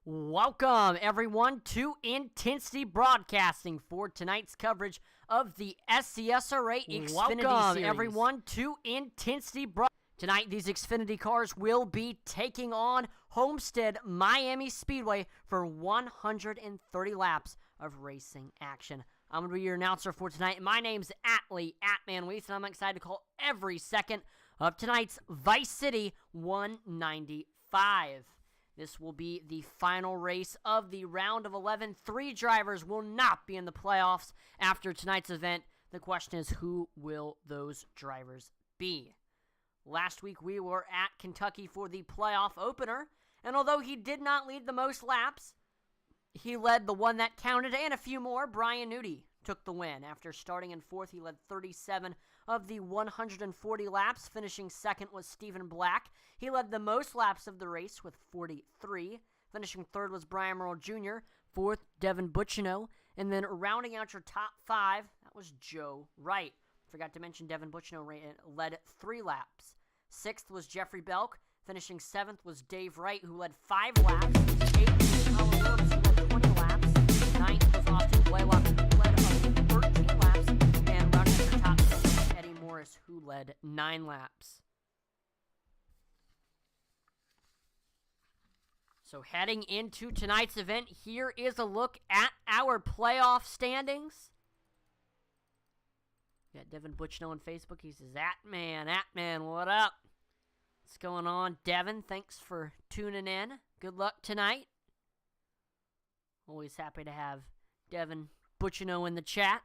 Welcome, everyone, to Intensity Broadcasting for tonight's coverage of the SCSRA Xfinity Welcome, Series. everyone, to Intensity Tonight, these Xfinity cars will be taking on Homestead-Miami Speedway for 130 laps of racing action. I'm going to be your announcer for tonight. My name's Atlee @ManWees, and I'm excited to call every second of tonight's Vice City 195. This will be the final race of the round of 11. 3 drivers will not be in the playoffs after tonight's event. The question is, who will those drivers be? Last week, we were at Kentucky for the playoff opener, and although he did not lead the most laps, he led the one that counted and a few more. Brian Newty took the win. After starting in 4th, he led 37 of the 140 laps. Finishing second was Stephen Black. He led the most laps of the race with 43. Finishing third was Brian Merle Jr., 4th, Devin Bucciano, and then rounding out your top 5, that was Joe Wright. Forgot to mention Devin Bucciano led 3 laps. 6th was Jeffrey Belk. Finishing 7th was Dave Wright, who led 5 laps. 8th was Colin Williams, who led 20 laps. 9th was Austin Blaylock, who led 13 laps. And rounding out your top 10 was Eddie Morris, who led 9 laps. So heading into tonight's event, here is a look at our playoff standings. Got Devin Bucciano on Facebook. He says, Atman, what up? What's going on, Devin? Thanks for tuning in. Good luck tonight. Always happy to have Devin Bucciano in the chat.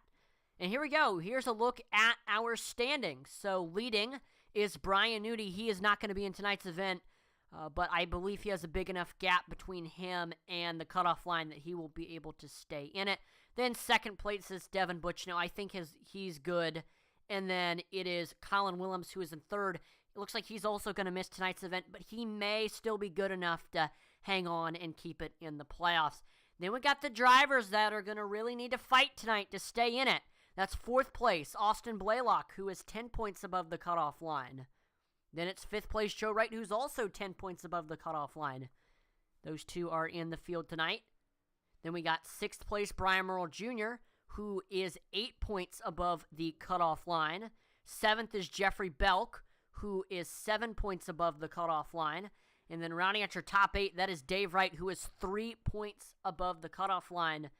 And here we go. Here's a look at our standings. So leading is Brian Newty. He is not going to be in tonight's event, but I believe he has a big enough gap between him and the cutoff line that he will be able to stay in it. Then second place is Devin Bucciano. I think he's good. And then it is Colin Williams, who is in third. It looks like he's also going to miss tonight's event, but he may still be good enough to hang on and keep it in the playoffs. Then we got the drivers that are going to really need to fight tonight to stay in it. That's 4th place, Austin Blaylock, who is 10 points above the cutoff line. Then it's 5th place, Joe Wright, who's also 10 points above the cutoff line. Those two are in the field tonight. Then we got 6th place, Brian Merle Jr., who is 8 points above the cutoff line. 7th is Jeffrey Belk, who is 7 points above the cutoff line. And then rounding out your top 8, that is Dave Wright, who is 3 points above the cutoff line.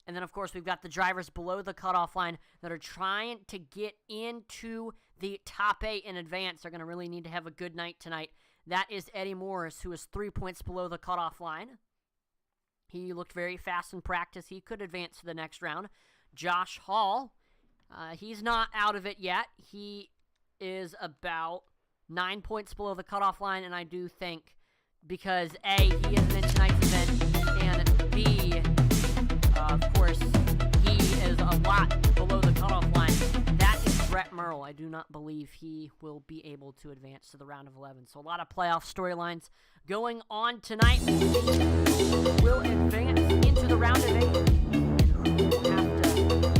And then, of course, we've got the drivers below the cutoff line that are trying to get into the top 8 in advance. They're going to really need to have a good night tonight. That is Eddie Morris, who is 3 points below the cutoff line. He looked very fast in practice. He could advance to the next round. Josh Hall, he's not out of it yet. He is about 9 points below the cutoff line, and I do think because A, he isn't in tonight's event, and B, of course, he is a lot below the cutoff line. That is Brett Merle. I do not believe he will be able to advance to the round of 11. So a lot of playoff storylines going on tonight. Will advance into the round of 8, and who will have to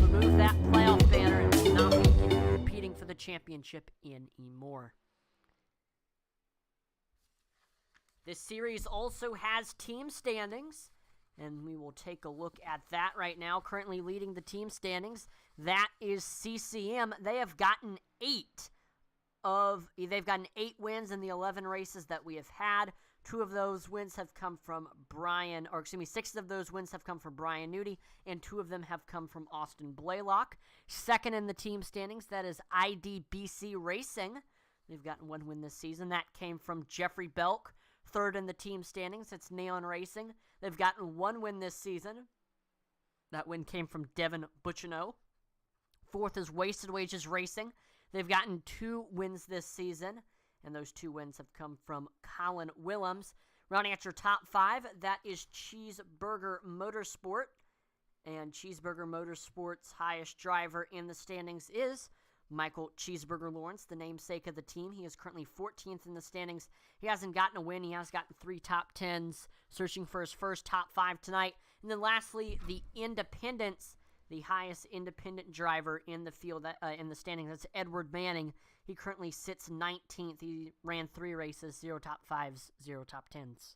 remove that playoff banner and not be competing for the championship anymore. This series also has team standings, and we will take a look at that right now. Currently leading the team standings, that is CCM. They've gotten 8 wins in the 11 races that we have had. 6 of those wins have come from Brian Newty, and 2 of them have come from Austin Blaylock. Second in the team standings, that is IDBC Racing. They've gotten 1 win this season. That came from Jeffrey Belk. Third in the team standings, it's Neon Racing. They've gotten 1 win this season. That win came from Devin Bucciano. 4th is Wasted Wages Racing. They've gotten 2 wins this season, and those 2 wins have come from Colin Williams. Rounding out your top 5, that is Cheeseburger Motorsport. And Cheeseburger Motorsport's highest driver in the standings is Michael Cheeseburger Lawrence, the namesake of the team. He is currently 14th in the standings. He hasn't gotten a win. He has gotten 3 top 10s, searching for his first top 5 tonight. And then lastly, the Independents, the highest independent driver in the field, in the standings. That's Edward Manning. He currently sits 19th. He ran 3 races, 0 top 5s, 0 top 10s.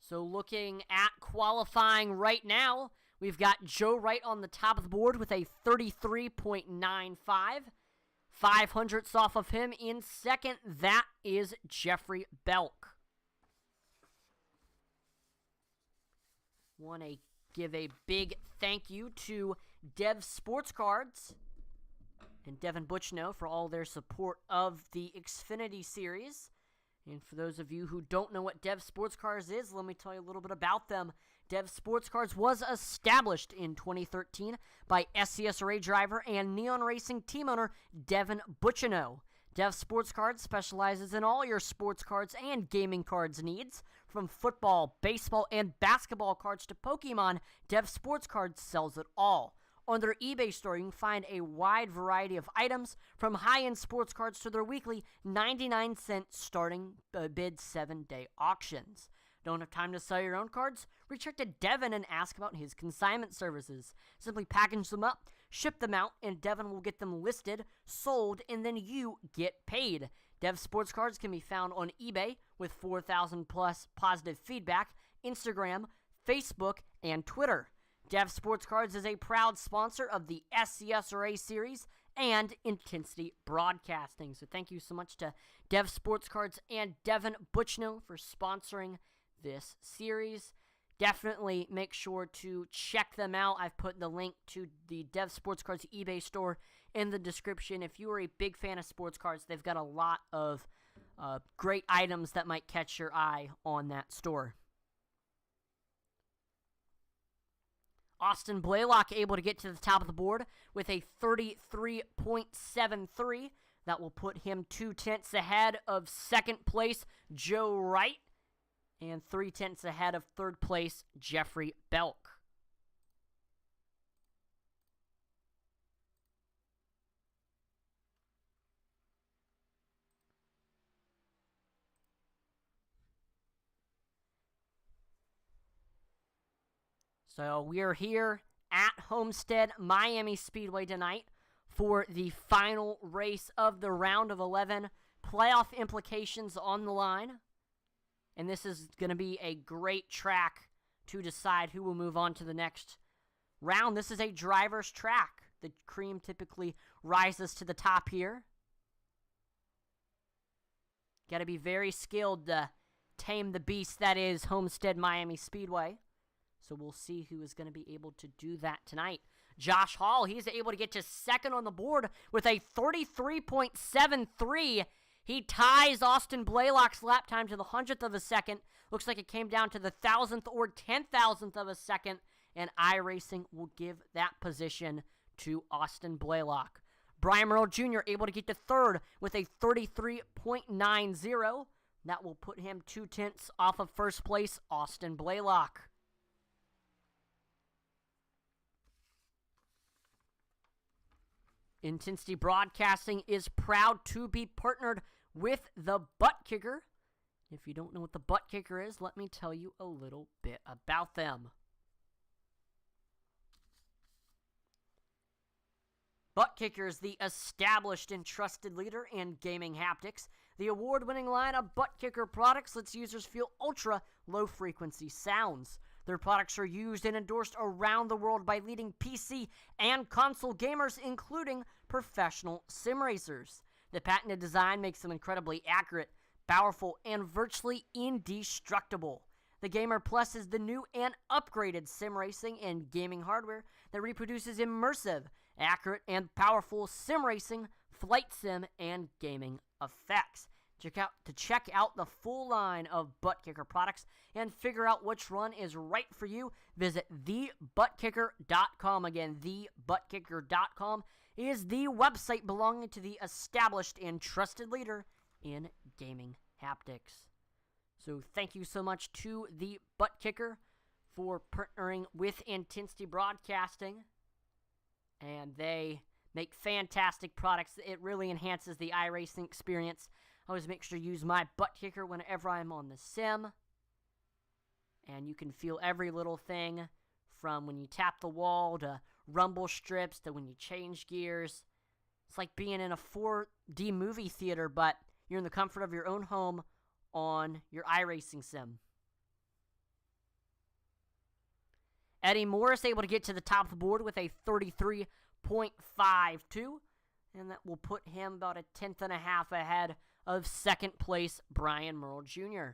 So looking at qualifying right now, we've got Joe Wright on the top of the board with a 33.95. 500ths off of him. In second, that is Jeffrey Belk. Want to give a big thank you to Dev Sports Cards and Devin Butchno for all their support of the Xfinity series. And for those of you who don't know what Dev Sports Cards is, let me tell you a little bit about them. Dev Sports Cards was established in 2013 by SCSRA driver and Neon Racing team owner Devin Butchno. Dev Sports Cards specializes in all your sports cards and gaming cards needs. From football, baseball, and basketball cards to Pokemon, Dev Sports Cards sells it all. On their eBay store, you can find a wide variety of items, from high-end sports cards to their weekly 99-cent starting bid 7-day auctions. Don't have time to sell your own cards? Reach out to Devin and ask about his consignment services. Simply package them up, ship them out, and Devin will get them listed, sold, and then you get paid. Dev Sports Cards can be found on eBay with 4,000 plus positive feedback, Instagram, Facebook, and Twitter. Dev Sports Cards is a proud sponsor of the SCSRA series and Intensity Broadcasting. So thank you so much to Dev Sports Cards and Devin Butchno for sponsoring this series. Definitely make sure to check them out. I've put the link to the Dev Sports Cards eBay store in the description. If you are a big fan of sports cards, they've got a lot of great items that might catch your eye on that store. Austin Blaylock able to get to the top of the board with a 33.73. That will put him 0.2 ahead of second place Joe Wright and 0.3 ahead of third place Jeffrey Belk. So we are here at Homestead-Miami Speedway tonight for the final race of the round of 11. Playoff implications on the line. And this is going to be a great track to decide who will move on to the next round. This is a driver's track. The cream typically rises to the top here. Got to be very skilled to tame the beast that is Homestead-Miami Speedway. So we'll see who is going to be able to do that tonight. Josh Hall, he's able to get to second on the board with a 33.73. He ties Austin Blaylock's lap time to the 100th of a second. Looks like it came down to the 1,000th or 10,000th of a second. And iRacing will give that position to Austin Blaylock. Brian Merle Jr. able to get to third with a 33.90. That will put him 0.2 off of first place Austin Blaylock. Intensity Broadcasting is proud to be partnered with the Butt Kicker. If you don't know what the Butt Kicker is, let me tell you a little bit about them. Butt Kicker is the established and trusted leader in gaming haptics. The award-winning line of Butt Kicker products lets users feel ultra low-frequency sounds. Their products are used and endorsed around the world by leading PC and console gamers, including professional sim racers. The patented design makes them incredibly accurate, powerful, and virtually indestructible. The Gamer Plus is the new and upgraded sim racing and gaming hardware that reproduces immersive, accurate, and powerful sim racing, flight sim, and gaming effects. Check out the full line of Butt Kicker products and figure out which one is right for you. Visit thebuttkicker.com. Again, thebuttkicker.com is the website belonging to the established and trusted leader in gaming haptics. So thank you so much to the Butt Kicker for partnering with Intensity Broadcasting. And they make fantastic products. It really enhances the iRacing experience. I always make sure to use my Butt Kicker whenever I'm on the sim. And you can feel every little thing from when you tap the wall to rumble strips to when you change gears. It's like being in a 4D movie theater, but you're in the comfort of your own home on your iRacing sim. Eddie Morris able to get to the top of the board with a 33.52, and that will put him about a tenth and a half ahead of second place Brian Merle Jr.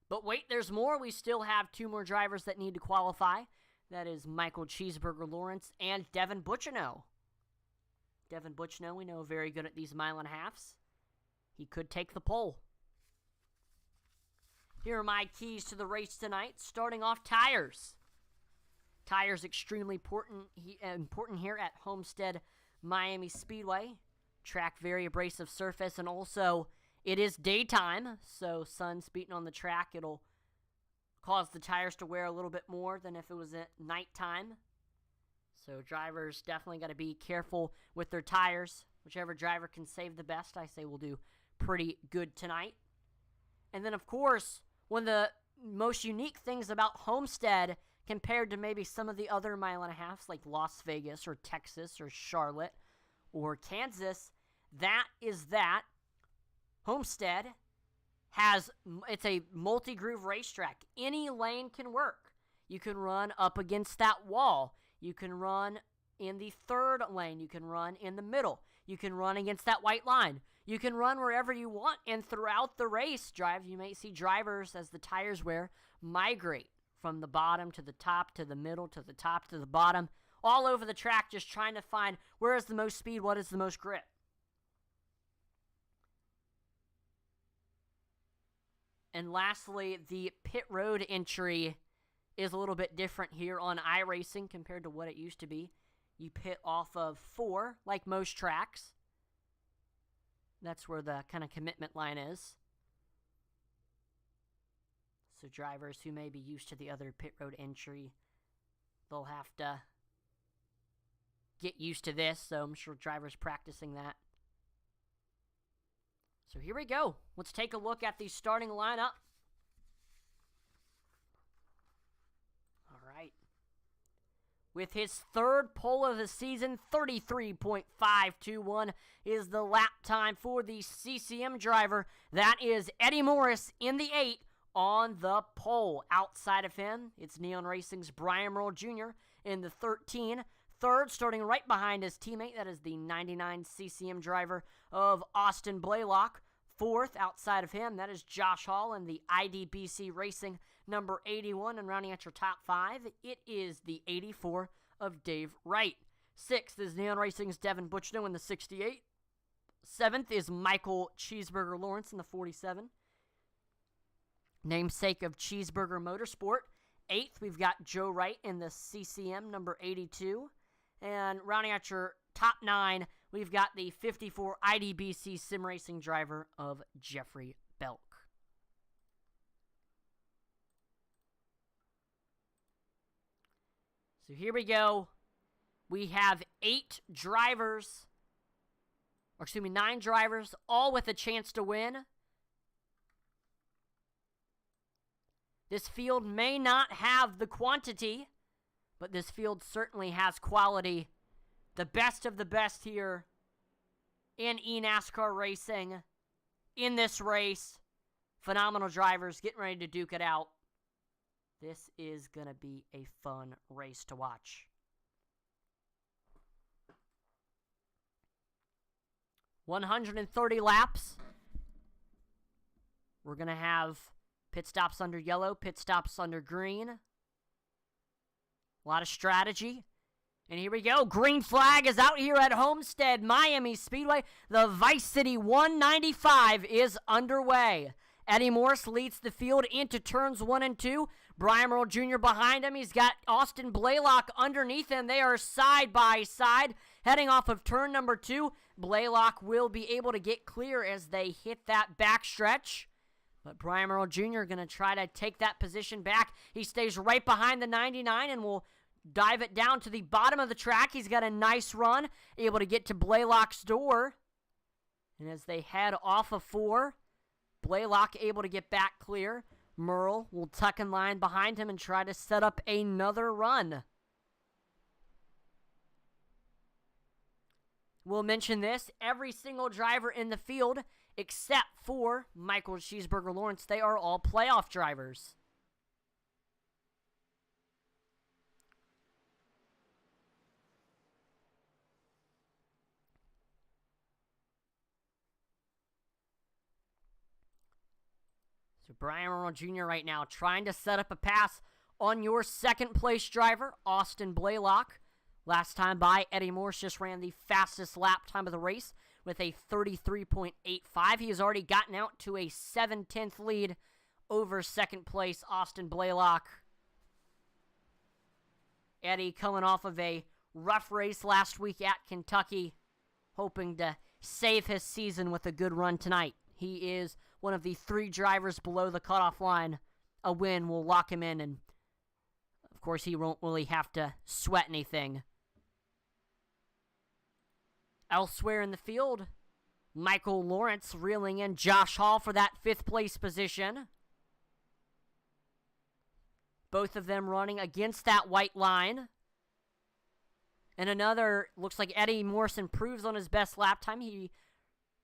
But wait, there's more. We still have two more drivers that need to qualify. That is Michael Cheeseburger Lawrence and Devin Bucciano. Devin Bucciano, we know, very good at these mile and a halves. He could take the pole. Here are my keys to the race tonight. Starting off, tires. Tires extremely important here at Homestead-Miami Speedway. Track, very abrasive surface, and also it is daytime, so sun's beating on the track. It'll cause the tires to wear a little bit more than if it was at nighttime. So drivers definitely got to be careful with their tires. Whichever driver can save the best, I say, will do pretty good tonight. And then, of course, one of the most unique things about Homestead compared to maybe some of the other mile and a halves like Las Vegas or Texas or Charlotte or Kansas, that Homestead it's a multi-groove racetrack. Any lane can work. You can run up against that wall. You can run in the third lane. You can run in the middle. You can run against that white line. You can run wherever you want, and throughout the race, you may see drivers, as the tires wear, migrate from the bottom to the top to the middle to the top to the bottom, all over the track, just trying to find where is the most speed, what is the most grip. And lastly, the pit road entry is a little bit different here on iRacing compared to what it used to be. You pit off of 4, like most tracks. That's where the kind of commitment line is. So drivers who may be used to the other pit road entry, they'll have to get used to this, so I'm sure drivers practicing that. So here we go. Let's take a look at the starting lineup. All right. With his third pole of the season, 33.521 is the lap time for the CCM driver. That is Eddie Morris in the 8 on the pole. Outside of him, it's Neon Racing's Brian Merle Jr. in the 13. Third, starting right behind his teammate, that is the 99 CCM driver of Austin Blaylock. Fourth, outside of him, that is Josh Hall in the IDBC Racing number 81. And rounding out your top 5, it is the 84 of Dave Wright. Sixth is Neon Racing's Devin Bucciano in the 68. Seventh is Michael Cheeseburger Lawrence in the 47. Namesake of Cheeseburger Motorsport. Eighth, we've got Joe Wright in the CCM number 82. And rounding out your top 9, we've got the 54 IDBC Sim Racing driver of Jeffrey Belk. So here we go. We have 9 drivers, all with a chance to win. This field may not have the quantity, but this field certainly has quality. The best of the best here in eNASCAR racing in this race. Phenomenal drivers getting ready to duke it out. This is going to be a fun race to watch. 130 laps. We're going to have pit stops under yellow, pit stops under green. A lot of strategy. And here we go. Green flag is out here at Homestead-Miami Speedway. The Vice City 195 is underway. Eddie Morris leads the field into turns 1 and 2. Brian Merle Jr. behind him. He's got Austin Blaylock underneath him. They are side by side. Heading off of turn number 2, Blaylock will be able to get clear as they hit that back stretch. But Brian Merle Jr. going to try to take that position back. He stays right behind the 99 and will dive it down to the bottom of the track. He's got a nice run, able to get to Blaylock's door. And as they head off of 4, Blaylock able to get back clear. Merle will tuck in line behind him and try to set up another run. We'll mention this. Every single driver in the field, except for Michael Cheeseburger Lawrence, they are all playoff drivers. So Brian Arnold Jr. right now trying to set up a pass on your second place driver, Austin Blaylock. Last time by, Eddie Morse just ran the fastest lap time of the race with a 33.85. He has already gotten out to a 7/10 lead over second place, Austin Blaylock. Eddie coming off of a rough race last week at Kentucky, hoping to save his season with a good run tonight. He is one of the 3 drivers below the cutoff line. A win will lock him in, and of course he won't really have to sweat anything. Elsewhere in the field, Michael Lawrence reeling in Josh Hall for that 5th place position. Both of them running against that white line. And another, looks like Eddie Morse improves on his best lap time. He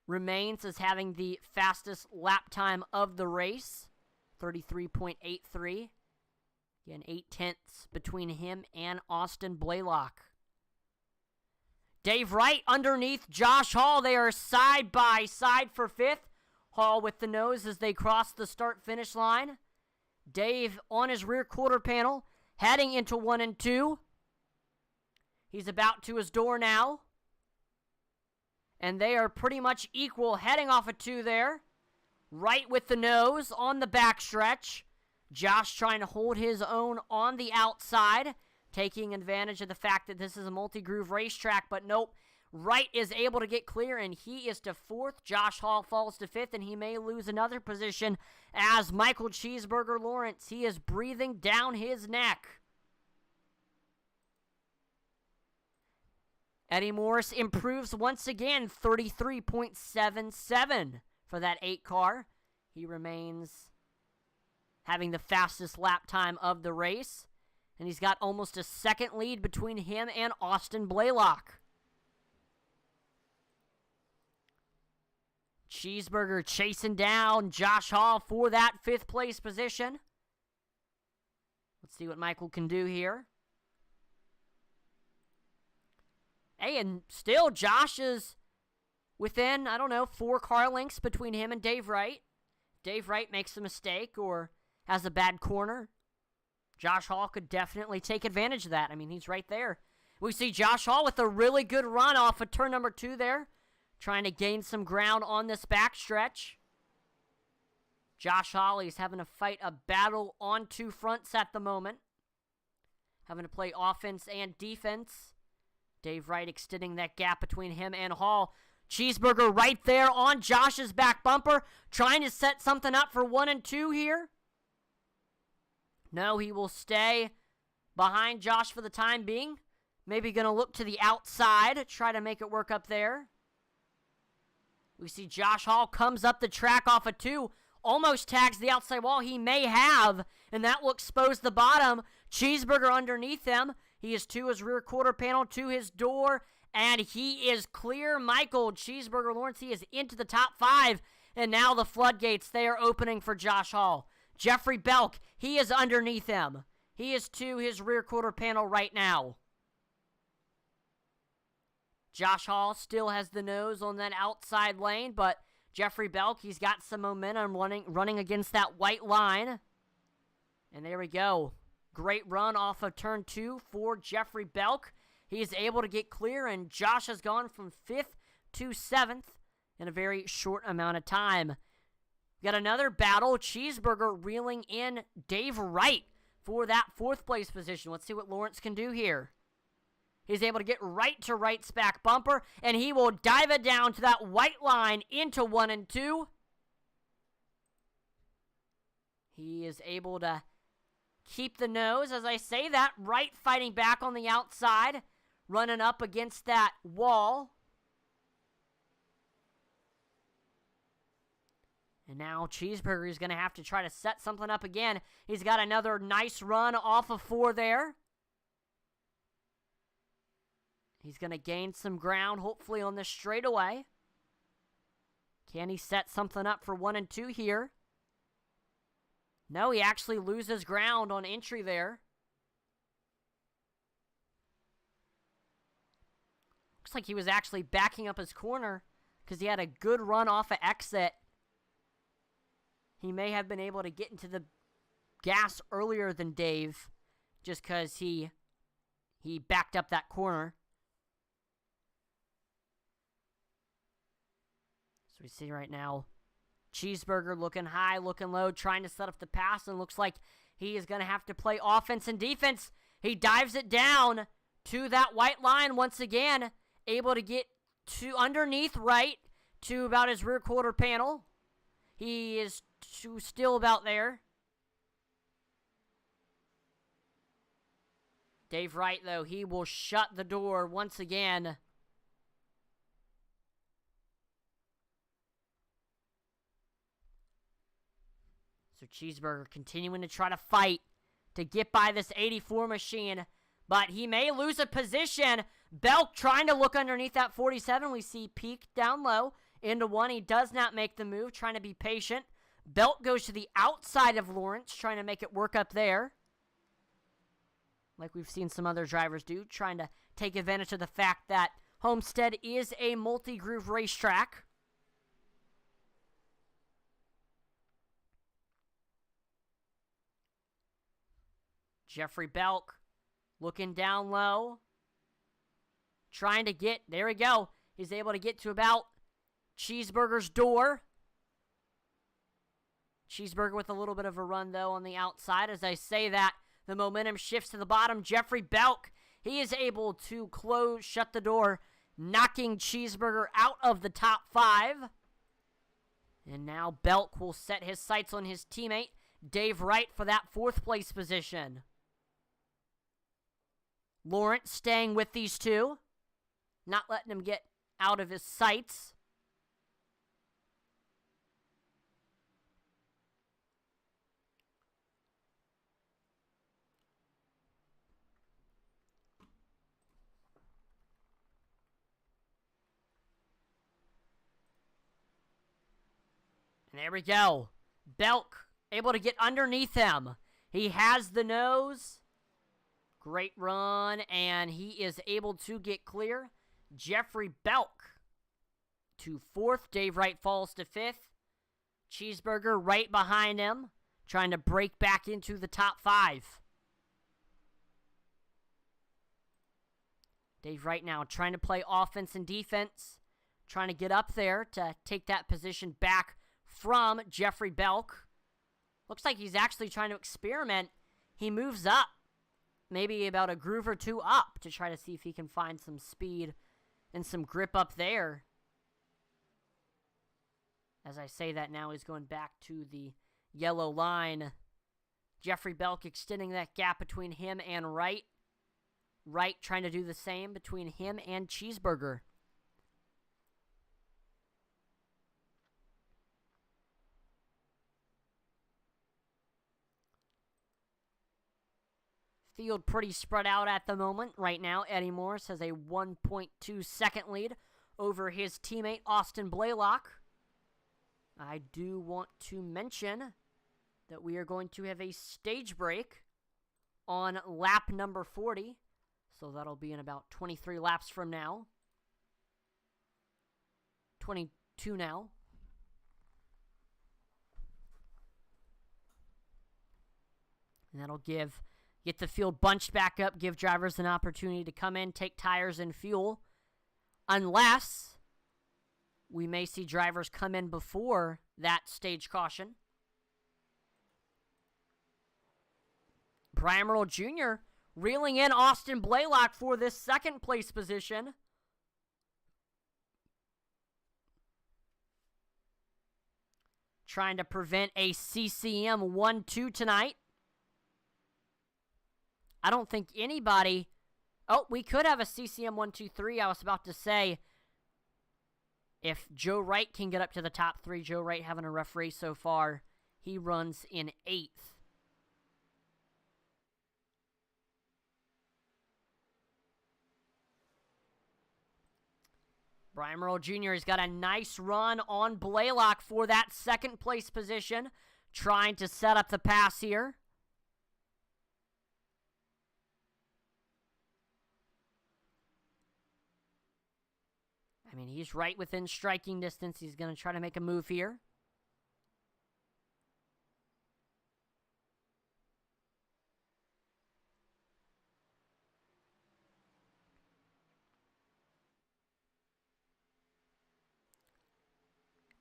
remains as having the fastest lap time of the race, 33.83. Again, 8/10 between him and Austin Blaylock. Dave Wright underneath Josh Hall. They are side by side for 5th. Hall with the nose as they cross the start-finish line. Dave on his rear quarter panel, heading into 1 and 2. He's about to his door now. And they are pretty much equal, heading off of 2 there. Wright with the nose on the backstretch. Josh trying to hold his own on the outside, taking advantage of the fact that this is a multi-groove racetrack, but nope. Wright is able to get clear, and he is to 4th. Josh Hall falls to 5th, and he may lose another position as Michael Cheeseburger Lawrence, he is breathing down his neck. Eddie Morse improves once again, 33.77 for that 8 car. He remains having the fastest lap time of the race, and he's got almost a second lead between him and Austin Blaylock. Cheeseburger chasing down Josh Hall for that 5th place position. Let's see what Michael can do here. Hey, and still Josh is within, 4 car lengths between him and Dave Wright. Dave Wright makes a mistake or has a bad corner, Josh Hall could definitely take advantage of that. I mean, he's right there. We see Josh Hall with a really good run off of turn number 2 there, trying to gain some ground on this backstretch. Josh Hall, he's having to fight a battle on 2 fronts at the moment, having to play offense and defense. Dave Wright extending that gap between him and Hall. Cheeseburger right there on Josh's back bumper, trying to set something up for 1 and 2 here. No, he will stay behind Josh for the time being. Maybe going to look to the outside, try to make it work up there. We see Josh Hall comes up the track off of 2, almost tags the outside wall. He may have, and that will expose the bottom. Cheeseburger underneath him. He is to his rear quarter panel, to his door, and he is clear. Michael Cheeseburger Lawrence, he is into the top 5, and now the floodgates, they are opening for Josh Hall. Jeffrey Belk, he is underneath him. He is to his rear quarter panel right now. Josh Hall still has the nose on that outside lane, but Jeffrey Belk, he's got some momentum running against that white line. And there we go. Great run off of turn 2 for Jeffrey Belk. He is able to get clear, and Josh has gone from 5th to 7th in a very short amount of time. We got another battle. Cheeseburger reeling in Dave Wright for that 4th place position. Let's see what Lawrence can do here. He's able to get right to Wright's back bumper, and he will dive it down to that white line into 1 and 2. He is able to keep the nose. As I say that, Wright fighting back on the outside, running up against that wall. And now Cheeseburger is going to have to try to set something up again. He's got another nice run off of 4 there. He's going to gain some ground, hopefully, on this straightaway. Can he set something up for 1 and 2 here? No, he actually loses ground on entry there. Looks like he was actually backing up his corner because he had a good run off of exit. he may have been able to get into the gas earlier than Dave just because he backed up that corner. So we see right now, Cheeseburger looking high, looking low, trying to set up the pass, and looks like he is going to have to play offense and defense. He dives it down to that white line once again, able to get to underneath right to about his rear quarter panel. He is still about there. Dave Wright, though, he will shut the door once again. So Cheeseburger continuing to try to fight to get by this 84 machine, but he may lose a position. Belk trying to look underneath that 47. We see Peak down low into one. He does not make the move, trying to be patient. Belk goes to the outside of Lawrence, trying to make it work up there, like we've seen some other drivers do, trying to take advantage of the fact that Homestead is a multi-groove racetrack. Jeffrey Belk looking down low, trying to get, there we go. He's able to get to about Cheeseburger's door. Cheeseburger with a little bit of a run, though, on the outside. As I say that, the momentum shifts to the bottom. Jeffrey Belk, he is able to shut the door, knocking Cheeseburger out of the top 5. And now Belk will set his sights on his teammate, Dave Wright, for that 4th place position. Lawrence staying with these two, not letting him get out of his sights. And there we go. Belk able to get underneath him. He has the nose. Great run, and he is able to get clear. Jeffrey Belk to 4th. Dave Wright falls to 5th. Cheeseburger right behind him, trying to break back into the top 5. Dave Wright now trying to play offense and defense, trying to get up there to take that position back from Jeffrey Belk. Looks like he's actually trying to experiment. He moves up, maybe about a groove or two up, to try to see if he can find some speed and some grip up there. As I say that now, he's going back to the yellow line. Jeffrey Belk extending that gap between him and Wright. Wright trying to do the same between him and Cheeseburger. Field pretty spread out at the moment right now. Eddie Morris has a 1.2 second lead over his teammate Austin Blaylock. I do want to mention that we are going to have a stage break on lap number 40. So that'll be in about 23 laps from now. 22 now. And that'll get the field bunched back up, give drivers an opportunity to come in, take tires and fuel. Unless we may see drivers come in before that stage caution. Brian Merle Jr. reeling in Austin Blaylock for this 2nd place position. Trying to prevent a CCM 1-2 tonight. I don't think anybody... Oh, we could have a CCM 1-2-3. I was about to say, if Joe Wright can get up to the top 3, Joe Wright having a rough race so far. He runs in 8th. Brian Merle Jr. has got a nice run on Blaylock for that 2nd place position. Trying to set up the pass here. I mean, he's right within striking distance. He's going to try to make a move here.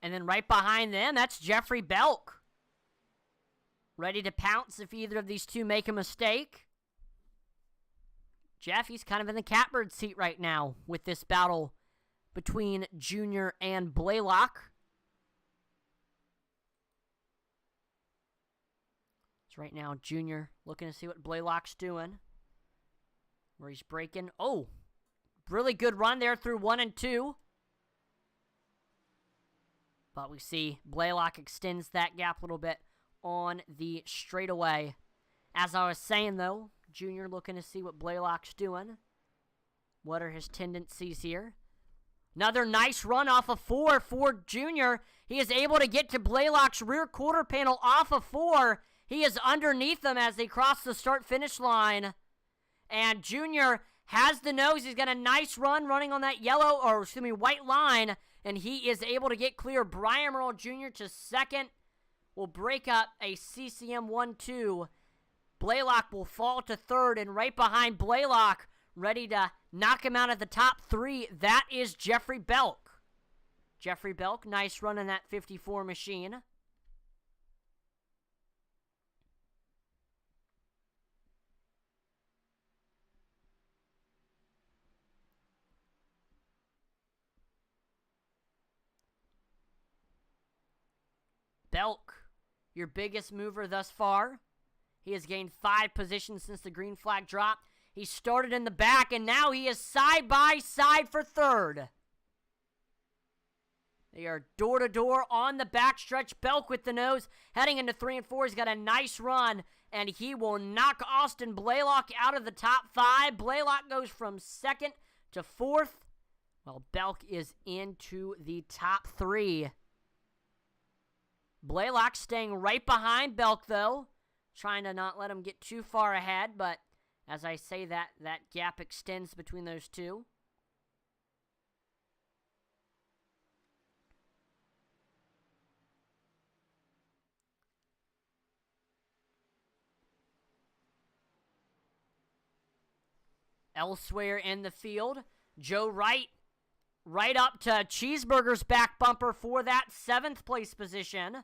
And then right behind them, that's Jeffrey Belk. Ready to pounce if either of these two make a mistake. Jeff, he's kind of in the catbird seat right now with this battle between Junior and Blaylock. So right now, Junior looking to see what Blaylock's doing. Where he's braking. Oh, really good run there through 1 and 2. But we see Blaylock extends that gap a little bit on the straightaway. As I was saying, though, Junior looking to see what Blaylock's doing. What are his tendencies here? Another nice run off of 4 for Junior. He is able to get to Blaylock's rear quarter panel off of 4. He is underneath them as they cross the start-finish line. And Junior has the nose. He's got a nice run running on that white line. And he is able to get clear. Brian Merle Jr. to second. Will break up a CCM 1-2. Blaylock will fall to third. And right behind Blaylock, ready to knock him out of the top 3, that is Jeffrey Belk. Jeffrey Belk, nice run in that 54 machine. Belk, your biggest mover thus far. He has gained 5 positions since the green flag drop. He started in the back, and now he is side by side for third. They are door-to-door on the backstretch. Belk with the nose, heading into 3 and 4. He's got a nice run, and he will knock Austin Blaylock out of the top 5. Blaylock goes from second to fourth, while Belk is into the top 3. Blaylock staying right behind Belk, though. Trying to not let him get too far ahead, but as I say that gap extends between those two. Elsewhere in the field, Joe Wright right up to Cheeseburger's back bumper for that 7th place position.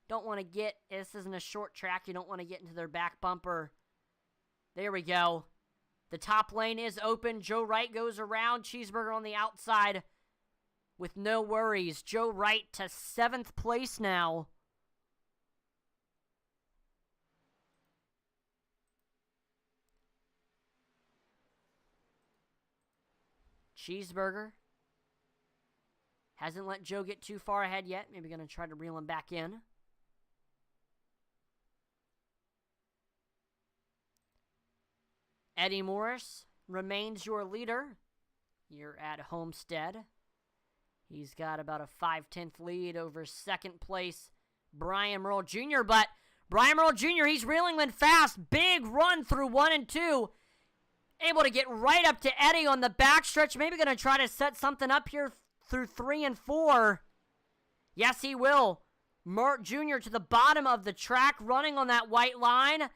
Don't want to get, this isn't a short track, you don't want to get into their back bumper. There we go. The top lane is open. Joe Wright goes around. Cheeseburger on the outside with no worries. Joe Wright to 7th place now. Cheeseburger hasn't let Joe get too far ahead yet. Maybe going to try to reel him back in. Eddie Morris remains your leader. You're at Homestead. He's got about a 5/10 lead over 2nd place Brian Merle Jr., but Brian Merle Jr., he's reeling in fast. Big run through 1 and 2. Able to get right up to Eddie on the backstretch. Maybe going to try to set something up here through 3 and 4. Yes, he will. Mert Jr. to the bottom of the track, running on that white line.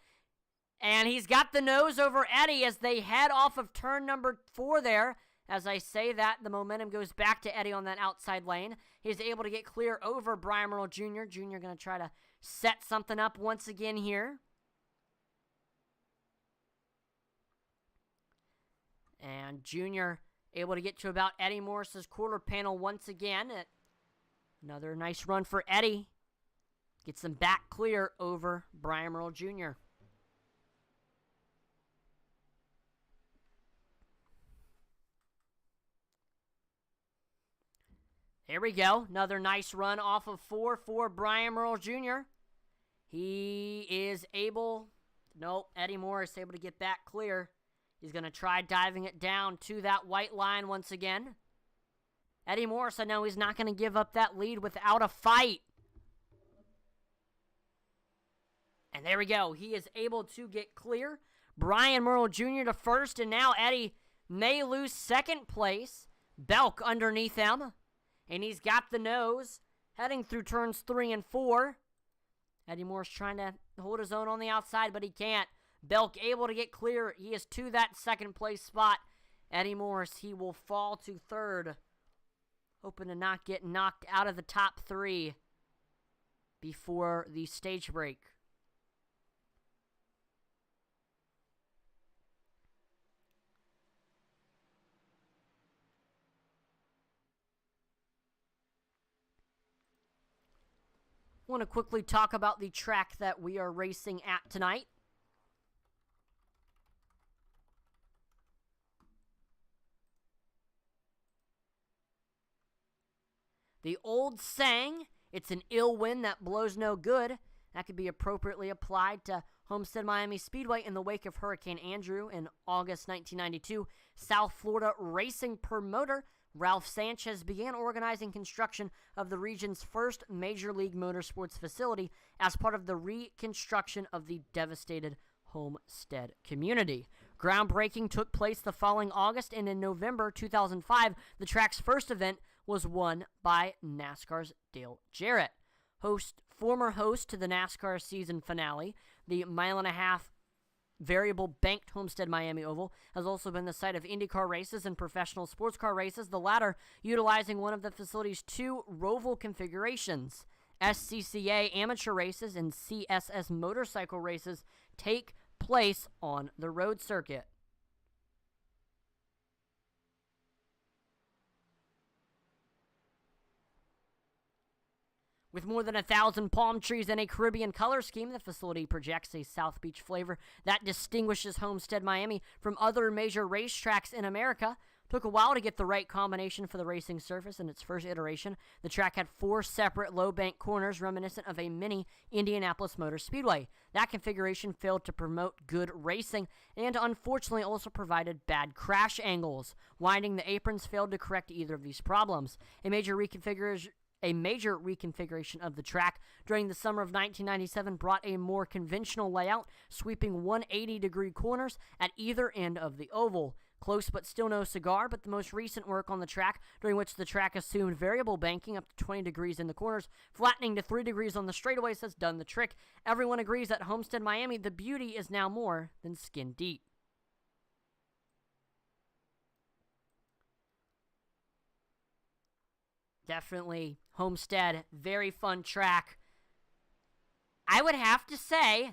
And he's got the nose over Eddie as they head off of turn number 4 there. As I say that, the momentum goes back to Eddie on that outside lane. He's able to get clear over Brian Merle Jr. Jr. going to try to set something up once again here. And Junior able to get to about Eddie Morris's quarter panel once again. Another nice run for Eddie. Gets him back clear over Brian Merle Jr. Here we go. Another nice run off of 4 for Brian Merle Jr. He is able... Nope, Eddie Morris able to get back clear. He's going to try diving it down to that white line once again. Eddie Morris, I know he's not going to give up that lead without a fight. And there we go. He is able to get clear. Brian Merle Jr. to first, and now Eddie may lose 2nd place. Belk underneath him. And he's got the nose heading through turns 3 and 4. Eddie Morris trying to hold his own on the outside, but he can't. Belk able to get clear. He is to that 2nd place spot. Eddie Morris, he will fall to 3rd. hoping to not get knocked out of the top 3 before the stage break. I want to quickly talk about the track that we are racing at tonight. The old saying, it's an ill wind that blows no good, that could be appropriately applied to Homestead-Miami Speedway in the wake of Hurricane Andrew in August 1992. South Florida racing promoter Ralph Sanchez began organizing construction of the region's first Major League Motorsports facility as part of the reconstruction of the devastated Homestead community. Groundbreaking took place the following August, and in November 2005, the track's first event was won by NASCAR's Dale Jarrett. Former host to the NASCAR season finale, the mile-and-a-half variable banked Homestead-Miami Oval has also been the site of IndyCar races and professional sports car races, the latter utilizing one of the facility's 2 Roval configurations. SCCA amateur races and CSS motorcycle races take place on the road circuit. With more than 1,000 palm trees and a Caribbean color scheme, the facility projects a South Beach flavor that distinguishes Homestead-Miami from other major racetracks in America. Took a while to get the right combination for the racing surface in its first iteration. The track had 4 separate low-bank corners reminiscent of a mini Indianapolis Motor Speedway. That configuration failed to promote good racing and unfortunately also provided bad crash angles. Winding the aprons failed to correct either of these problems. A major reconfiguration of the track during the summer of 1997 brought a more conventional layout, sweeping 180-degree corners at either end of the oval. Close but still no cigar, but the most recent work on the track, during which the track assumed variable banking up to 20 degrees in the corners, flattening to 3 degrees on the straightaways, has done the trick. Everyone agrees that Homestead-Miami, the beauty is now more than skin deep. Definitely Homestead, very fun track. I would have to say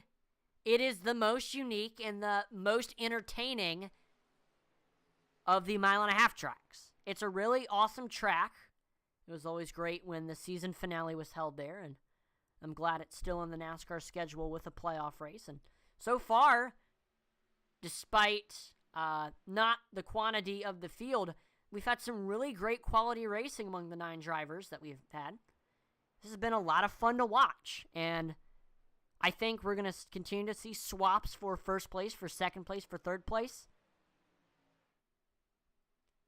it is the most unique and the most entertaining of the mile-and-a-half tracks. It's a really awesome track. It was always great when the season finale was held there, and I'm glad it's still in the NASCAR schedule with a playoff race. And so far, despite not the quantity of the field, we've had some really great quality racing among the 9 drivers that we've had. This has been a lot of fun to watch, and I think we're going to continue to see swaps for first place, for second place, for third place.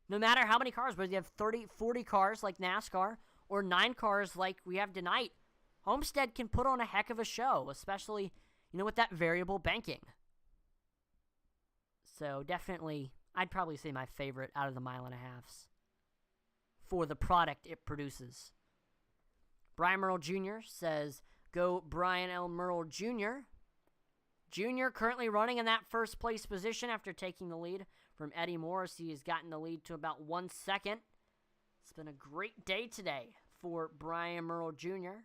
No matter how many cars, whether you have 30, 40 cars like NASCAR or 9 cars like we have tonight, Homestead can put on a heck of a show, especially, with that variable banking. So definitely, I'd probably say my favorite out of the mile-and-a-halves for the product it produces. Brian Merle Jr. says, go Brian L. Merle Jr. Jr. currently running in that first place position after taking the lead from Eddie Morris. He has gotten the lead to about 1 second. It's been a great day today for Brian Merle Jr.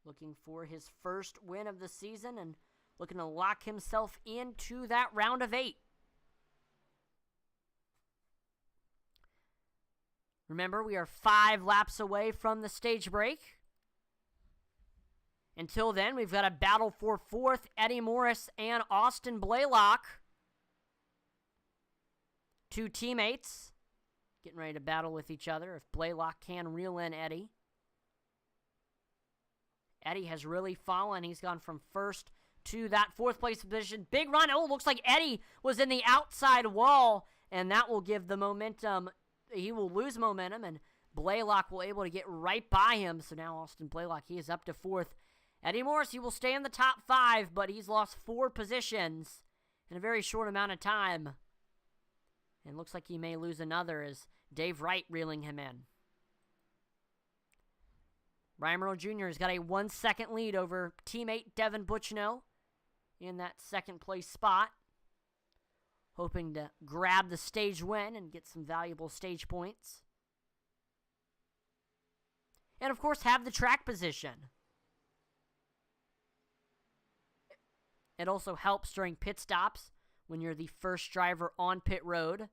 Looking for his first win of the season and looking to lock himself into that round of 8. Remember, we are 5 laps away from the stage break. Until then, we've got a battle for 4th, Eddie Morris and Austin Blaylock. 2 teammates getting ready to battle with each other if Blaylock can reel in Eddie. Eddie has really fallen. He's gone from first to that 4th place position. Big run. Oh, looks like Eddie was in the outside wall, and that will give the momentum. He will lose momentum, and Blaylock will able to get right by him. So now Austin Blaylock, he is up to 4th. Eddie Morris, he will stay in the top 5, but he's lost 4 positions in a very short amount of time. And looks like he may lose another as Dave Wright reeling him in. Brian Merle Jr. has got a 1-second lead over teammate Devin Butchino in that 2nd place spot. Hoping to grab the stage win and get some valuable stage points. and, of course, have the track position. It also helps during pit stops when you're the first driver on pit road.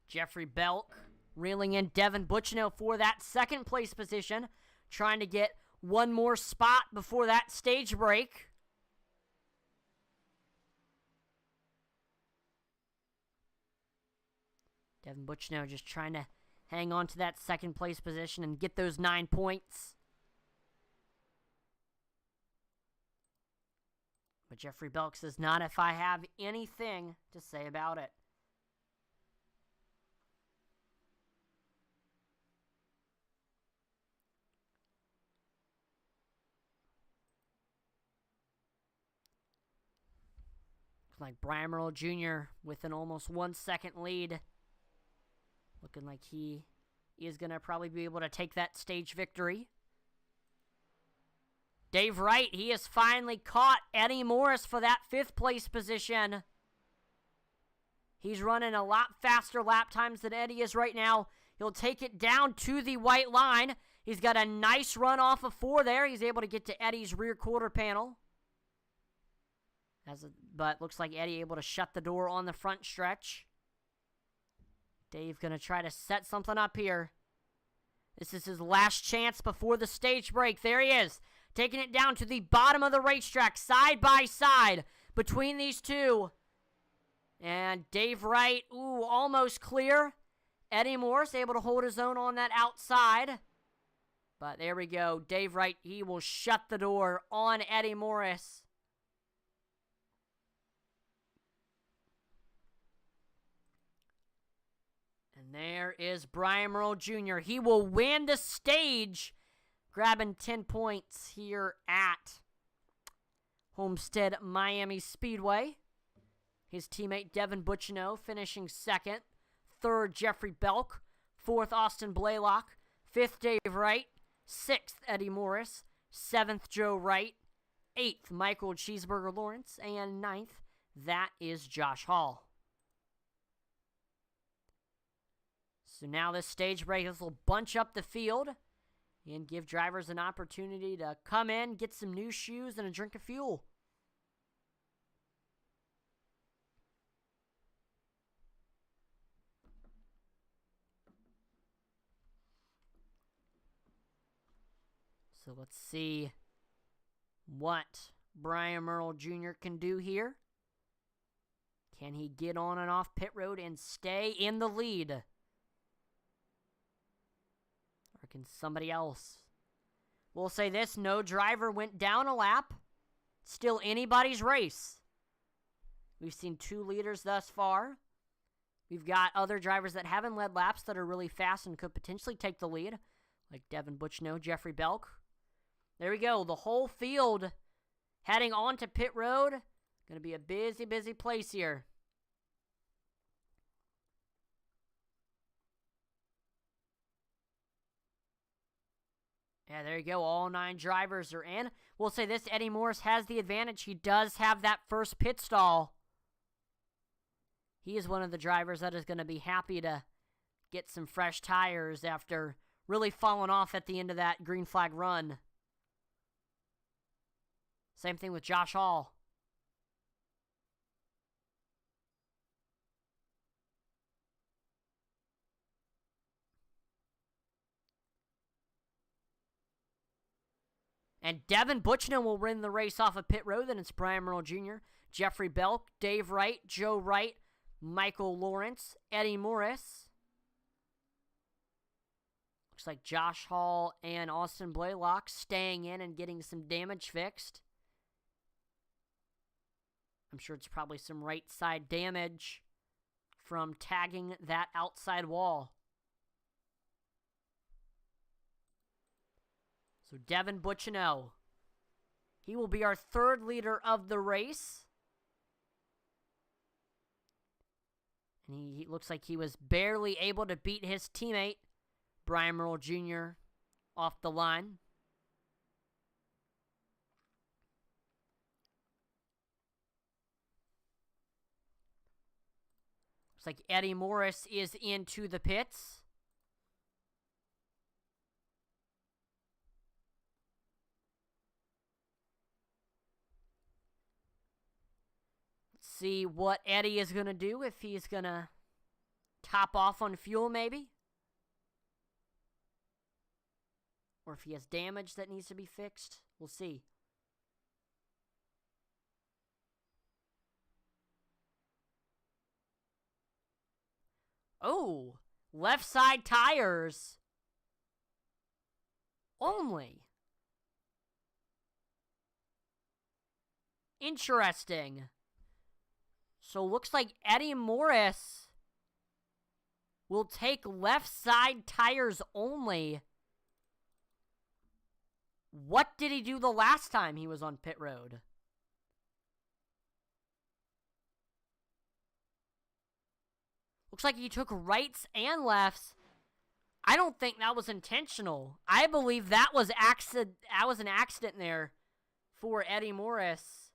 Jeffrey Belk reeling in Devin Butchino for that second place position, trying to get one more spot before that stage break. Devin Butchino just trying to hang on to that second place position and get those 9 points. But Jeffrey Belk says, not if I have anything to say about it. Looks like Brian Merle Jr. with an almost 1 second lead. Looking like he is going to probably be able to take that stage victory. Dave Wright, he has finally caught Eddie Morris for that 5th place position. He's running a lot faster lap times than Eddie is right now. He'll take it down to the white line. He's got a nice run off of 4 there. He's able to get to Eddie's rear quarter panel. But looks like Eddie able to shut the door on the front stretch. Dave going to try to set something up here. This is his last chance before the stage break. There he is, taking it down to the bottom of the racetrack, side by side between these two. And Dave Wright, almost clear. Eddie Morris able to hold his own on that outside. But there we go. Dave Wright, he will shut the door on Eddie Morris. And there is Brian Merle Jr. He will win the stage, grabbing 10 points here at Homestead-Miami Speedway. His teammate Devin Butchino finishing 2nd. 3rd, Jeffrey Belk. 4th, Austin Blaylock. 5th, Dave Wright. 6th, Eddie Morris. 7th, Joe Wright. 8th, Michael Cheeseburger Lawrence. And 9th, that is Josh Hall. So now this stage break, this will bunch up the field and give drivers an opportunity to come in, get some new shoes, and a drink of fuel. So let's see what Brian Merle Jr. can do here. Can he get on and off pit road and stay in the lead? Or can somebody else? We'll say this, no driver went down a lap. Still anybody's race. We've seen 2 leaders thus far. We've got other drivers that haven't led laps that are really fast and could potentially take the lead, like Devin Butchino, Jeffrey Belk. There we go. The whole field heading on to pit road. Going to be a busy, busy place here. Yeah, there you go. All 9 drivers are in. We'll say this, Eddie Morris has the advantage. He does have that first pit stall. He is one of the drivers that is going to be happy to get some fresh tires after really falling off at the end of that green flag run. Same thing with Josh Hall. And Devin Butchino will win the race off of pit road. Then it's Brian Merle Jr., Jeffrey Belk, Dave Wright, Joe Wright, Michael Lawrence, Eddie Morris. Looks like Josh Hall and Austin Blaylock staying in and getting some damage fixed. I'm sure it's probably some right side damage from tagging that outside wall. So Devin Butchino, he will be our 3rd leader of the race. And he looks like he was barely able to beat his teammate, Brian Merle Jr., off the line. Looks like Eddie Morris is into the pits. Let's see what Eddie is going to do, if he's going to top off on fuel maybe. Or if he has damage that needs to be fixed. We'll see. Oh, left side tires only. Interesting. So looks like Eddie Morris will take left side tires only. What did he do the last time he was on pit road? Looks like he took rights and lefts. I don't think that was intentional. I believe that was an accident there for Eddie Morris.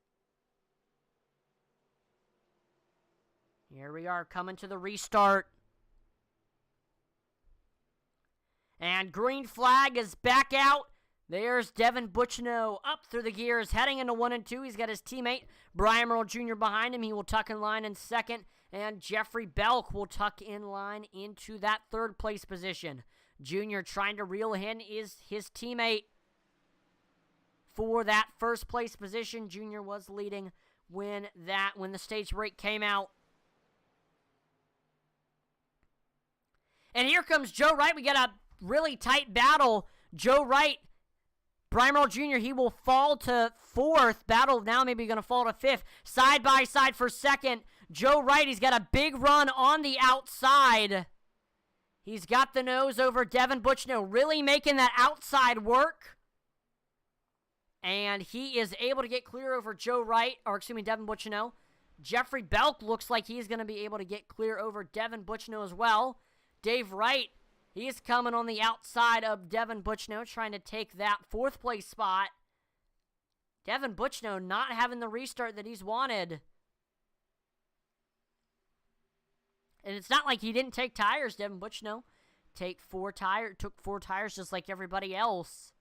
Here we are coming to the restart. And green flag is back out. There's Devin Buchino up through the gears, heading into 1 and 2. He's got his teammate Brian Merle Jr. behind him. He will tuck in line in second. And Jeffrey Belk will tuck in line into that third place position. Junior trying to reel in is his teammate for that first place position. Junior was leading when the stage break came out. And here comes Joe Wright. We got a really tight battle. Joe Wright, Brian Merle Jr., he will fall to fourth. Battle now maybe going to fall to fifth. Side by side for second. Joe Wright, he's got a big run on the outside. He's got the nose over Devin Buchino, really making that outside work. And he is able to get clear over Devin Buchino. Jeffrey Belk looks like he's going to be able to get clear over Devin Buchino as well. Dave Wright, he's coming on the outside of Devin Buchino, trying to take that fourth place spot. Devin Buchino not having the restart that he's wanted. And it's not like he didn't take tires. Devin Buchino took 4 tires just like everybody else.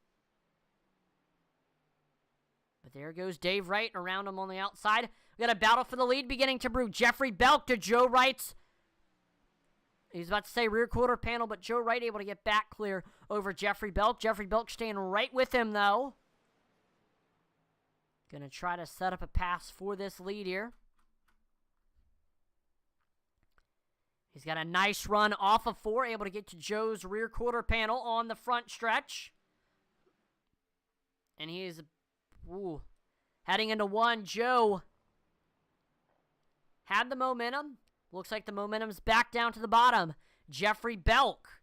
But there goes Dave Wright around him on the outside. We got a battle for the lead beginning to brew. Jeffrey Belk to Joe Wright's, he's about to say rear quarter panel, but Joe Wright able to get back clear over Jeffrey Belk. Jeffrey Belk staying right with him, though. Gonna try to set up a pass for this lead here. He's got a nice run off of 4, able to get to Joe's rear quarter panel on the front stretch. And he is heading into 1. Joe had the momentum. Looks like the momentum's back down to the bottom. Jeffrey Belk,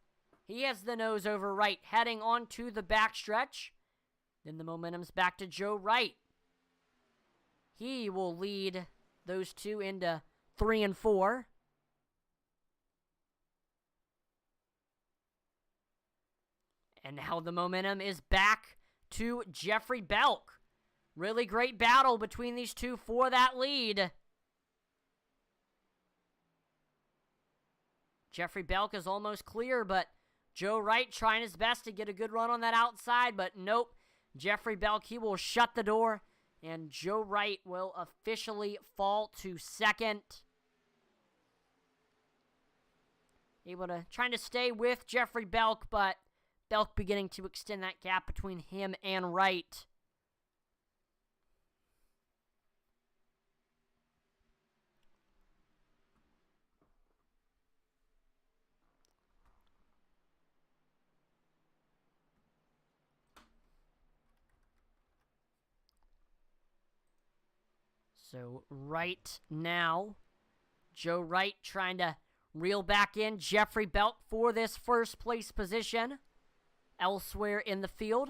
he has the nose over Wright, heading onto the back stretch. Then the momentum's back to Joe Wright. He will lead those two into 3 and 4. And now the momentum is back to Jeffrey Belk. Really great battle between these two for that lead. Jeffrey Belk is almost clear, but Joe Wright trying his best to get a good run on that outside, but nope. Jeffrey Belk, he will shut the door, and Joe Wright will officially fall to second. Able to, trying to stay with Jeffrey Belk, but Belk beginning to extend that gap between him and Wright. So right now, Joe Wright trying to reel back in Jeffrey Belk for this first place position. Elsewhere in the field,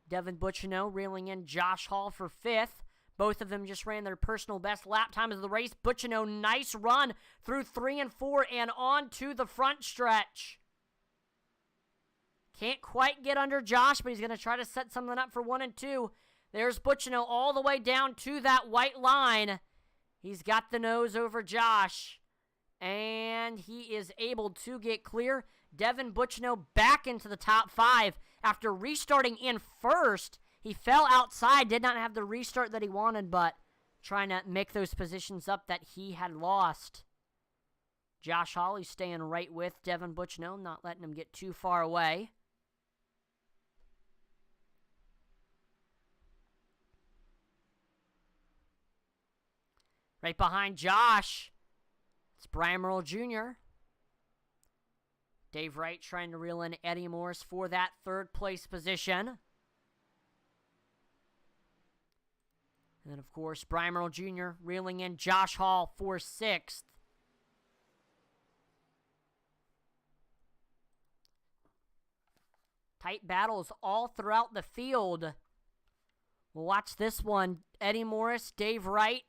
Devin Buchino reeling in Josh Hall for 5th. Both of them just ran their personal best lap times of the race. Buchino, nice run through 3 and 4 and on to the front stretch. Can't quite get under Josh, but he's going to try to set something up for 1 and 2. There's Buchino all the way down to that white line. He's got the nose over Josh. And he is able to get clear. Devin Buchno back into the top 5 after restarting in first. He fell outside, did not have the restart that he wanted, but trying to make those positions up that he had lost. Josh Hawley staying right with Devin Buchno, not letting him get too far away. Right behind Josh, it's Brian Merle Jr. Dave Wright trying to reel in Eddie Morris for that third place position. And then, of course, Brian Merle Jr. reeling in Josh Hall for 6th. Tight battles all throughout the field. We'll watch this one. Eddie Morris, Dave Wright.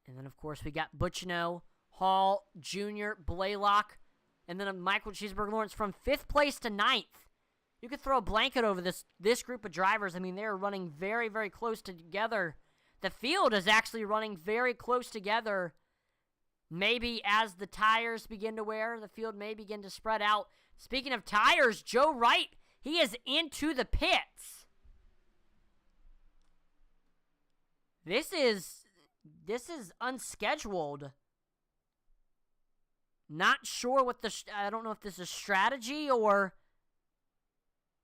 And then, of course, we got Buchno, Hall, Jr., Blaylock, and then a Michael Cheeseburger Lawrence from 5th place to 9th. You could throw a blanket over this group of drivers. I mean, they're running very, very close together. The field is actually running very close together. Maybe as the tires begin to wear, the field may begin to spread out. Speaking of tires, Joe Wright, he is into the pits. This is unscheduled. Not sure what I don't know if this is strategy or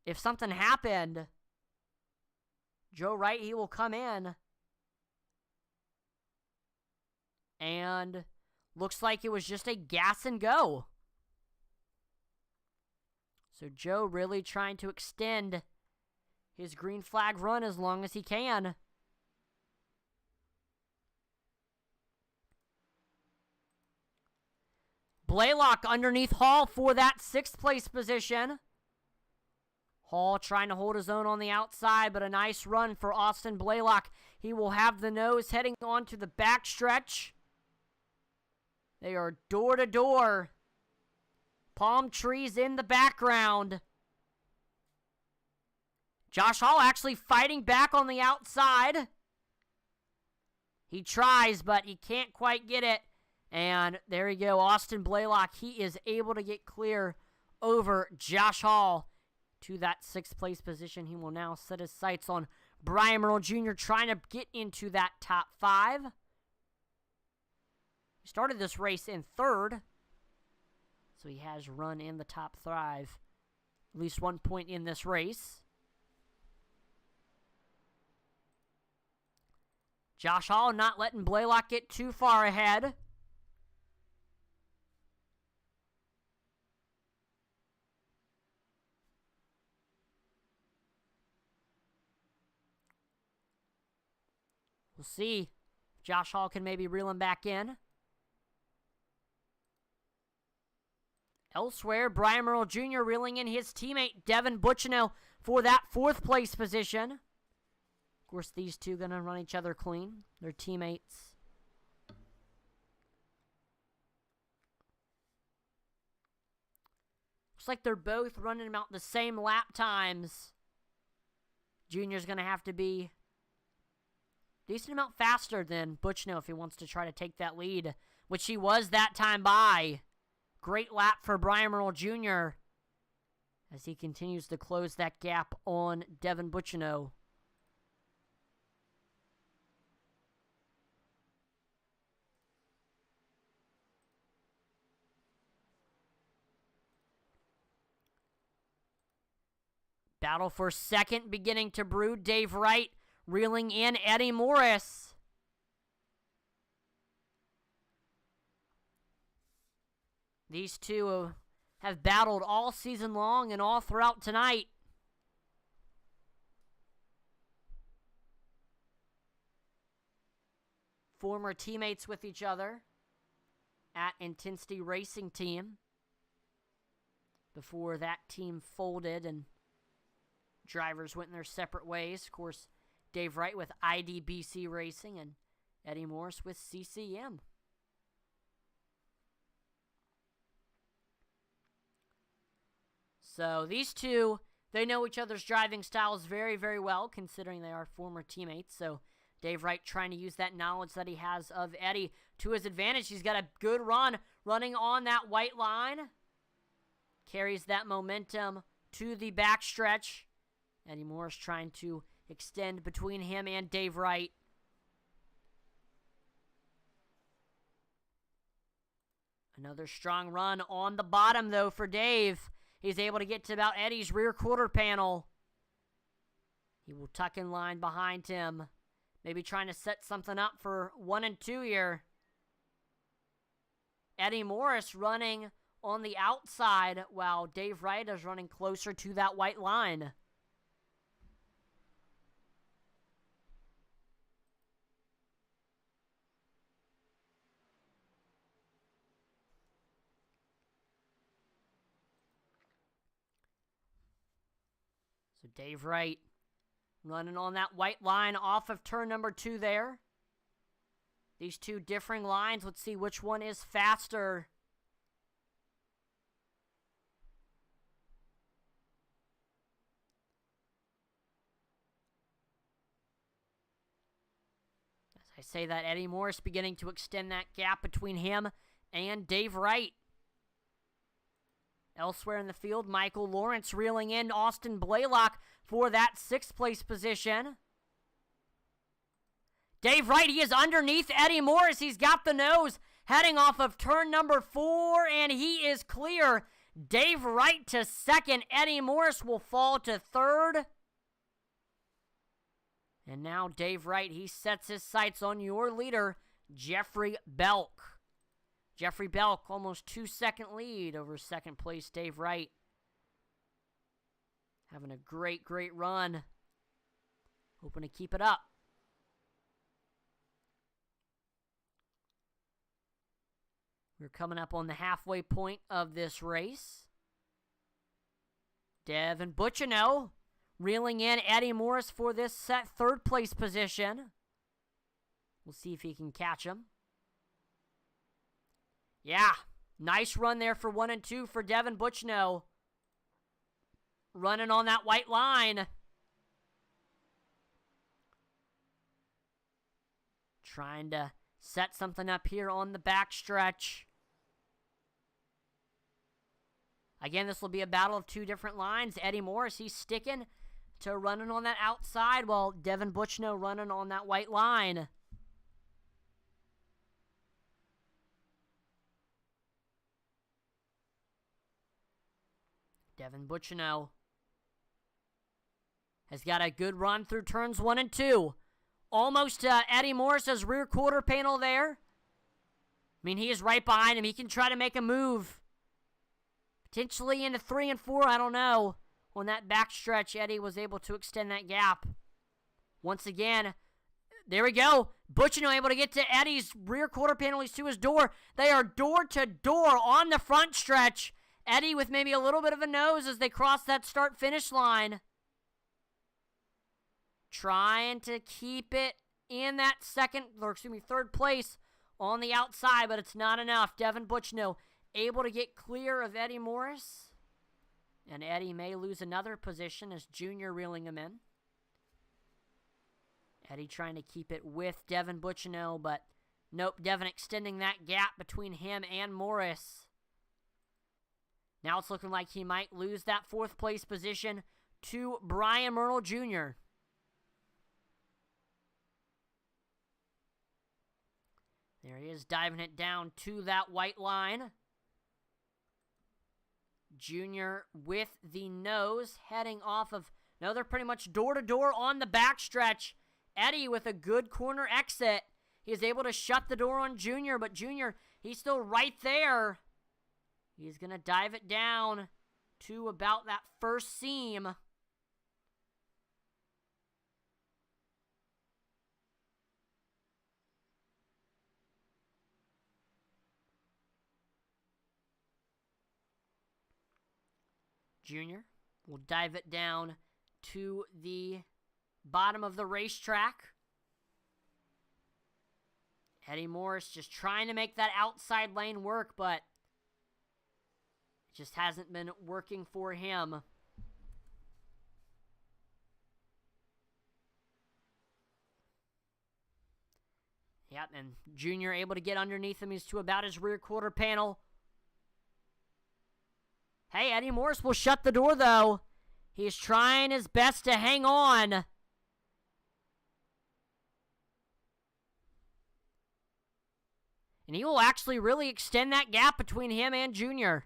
if something happened. Joe Wright, he will come in. And looks like it was just a gas and go. So Joe really trying to extend his green flag run as long as he can. Blaylock underneath Hall for that 6th place position. Hall trying to hold his own on the outside, but a nice run for Austin Blaylock. He will have the nose heading on to the backstretch. They are door to door. Palm trees in the background. Josh Hall actually fighting back on the outside. He tries, but he can't quite get it. And there you go, Austin Blaylock. He is able to get clear over Josh Hall to that 6th place position. He will now set his sights on Brian Merle Jr. trying to get into that top 5. He started this race in 3rd, so he has run in the top 5 at least 1 point in this race. Josh Hall not letting Blaylock get too far ahead. We'll see if Josh Hall can maybe reel him back in. Elsewhere, Brian Merle Jr. reeling in his teammate Devin Buchno for that 4th place position. Of course, these two going to run each other clean. They're teammates. Looks like they're both running about the same lap times. Junior's going to have to be decent amount faster than Buchno if he wants to try to take that lead, which he was that time by. Great lap for Brian Merle Jr. as he continues to close that gap on Devin Buchno. Battle for second beginning to brew. Dave Wright reeling in Eddie Morris. These two have battled all season long and all throughout tonight. Former teammates with each other at Intensity Racing Team before that team folded and drivers went in their separate ways. Of course, Dave Wright with IDBC Racing and Eddie Morris with CCM. So these two, they know each other's driving styles very, very well, considering they are former teammates. So Dave Wright trying to use that knowledge that he has of Eddie to his advantage. He's got a good run running on that white line. Carries that momentum to the backstretch. Eddie Morris trying to extend between him and Dave Wright. Another strong run on the bottom, though, for Dave. He's able to get to about Eddie's rear quarter panel. He will tuck in line behind him. Maybe trying to set something up for 1 and 2 here. Eddie Morris running on the outside while Dave Wright is running closer to that white line. So Dave Wright running on that white line off of turn number 2 there. These two differing lines. Let's see which one is faster. As I say that, Eddie Morris beginning to extend that gap between him and Dave Wright. Elsewhere in the field, Michael Lawrence reeling in Austin Blaylock for that 6th place position. Dave Wright, he is underneath Eddie Morris. He's got the nose heading off of turn number 4, and he is clear. Dave Wright to 2nd. Eddie Morris will fall to 3rd. And now Dave Wright, he sets his sights on your leader, Jeffrey Belk. Jeffrey Belk, almost 2-second lead over 2nd place Dave Wright. Having a great, great run. Hoping to keep it up. We're coming up on the halfway point of this race. Devin Bucciano reeling in Eddie Morris for this set 3rd place position. We'll see if he can catch him. Yeah, nice run there for 1 and 2 for Devin Bucciano. Running on that white line. Trying to set something up here on the backstretch. Again, this will be a battle of 2 different lines. Eddie Morris, he's sticking to running on that outside while Devin Bucciano running on that white line. Devin Bucciano has got a good run through turns 1 and 2. Almost Eddie Morris's rear quarter panel there. I mean, he is right behind him. He can try to make a move. Potentially into 3 and 4, I don't know. On that backstretch, Eddie was able to extend that gap. Once again, there we go. Bucciano able to get to Eddie's rear quarter panel. He's to his door. They are door to door on the front stretch. Eddie with maybe a little bit of a nose as they cross that start-finish line. Trying to keep it in that 3rd place on the outside, but it's not enough. Devin Bucciano able to get clear of Eddie Morris. And Eddie may lose another position as Junior reeling him in. Eddie trying to keep it with Devin Bucciano, but nope, Devin extending that gap between him and Morris. Now it's looking like he might lose that 4th place position to Brian Myrtle Jr. There he is, diving it down to that white line. Junior with the nose, heading off of... No, they're pretty much door-to-door on the backstretch. Eddie with a good corner exit. He is able to shut the door on Junior, but Junior, he's still right there. He's going to dive it down to about that first seam. Junior will dive it down to the bottom of the racetrack. Eddie Morris just trying to make that outside lane work, but just hasn't been working for him. Yep, and Junior able to get underneath him. He's to about his rear quarter panel. Hey, Eddie Morris will shut the door, though. He's trying his best to hang on. And he will actually really extend that gap between him and Junior.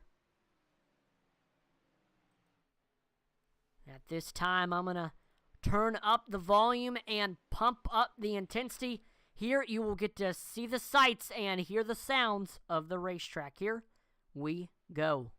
At this time, I'm going to turn up the volume and pump up the intensity. Here, you will get to see the sights and hear the sounds of the racetrack. Here we go.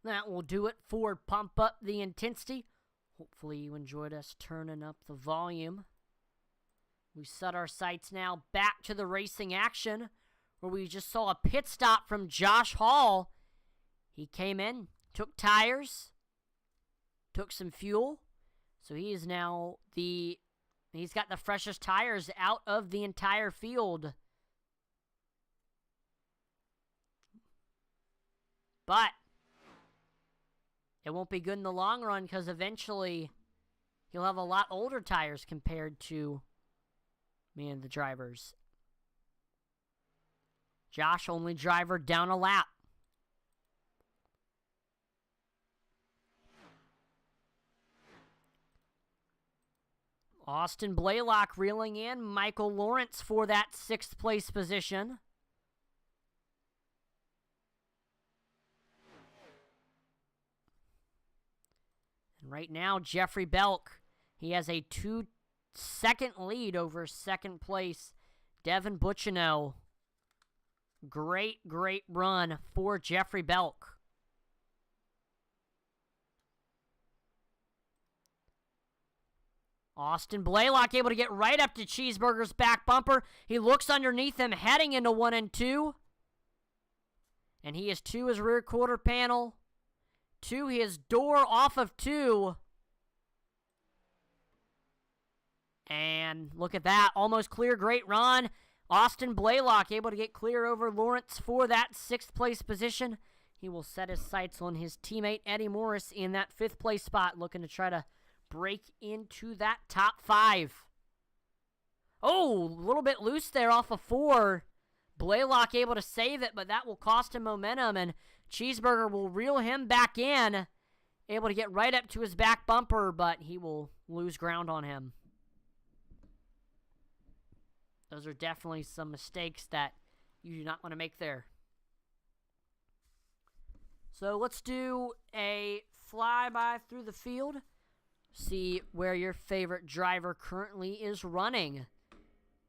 That will do it for Pump Up the Intensity. Hopefully you enjoyed us turning up the volume. We set our sights now back to the racing action, where we just saw a pit stop from Josh Hall. He came in, took tires, took some fuel, so he is now he's got the freshest tires out of the entire field. But it won't be good in the long run, because eventually he'll have a lot older tires compared to the drivers. Josh, only driver down a lap. Austin Blaylock reeling in Michael Lawrence for that 6th place position. And right now, Jeffrey Belk, he has a 2-second lead over 2nd place Devin Bucciano. Great run for Jeffrey Belk. Austin Blaylock able to get right up to Cheeseburger's back bumper. He looks underneath him, heading into 1 and 2. And he is to his rear quarter panel. To his door off of 2. And look at that. Almost clear. Great run. Austin Blaylock able to get clear over Lawrence for that 6th place position. He will set his sights on his teammate Eddie Morris in that 5th place spot, looking to try to break into that top 5. Oh, a little bit loose there off of 4. Blaylock able to save it, but that will cost him momentum, and Cheeseburger will reel him back in. Able to get right up to his back bumper, but he will lose ground on him. Those are definitely some mistakes that you do not want to make there. So let's do a flyby through the field. See where your favorite driver currently is running.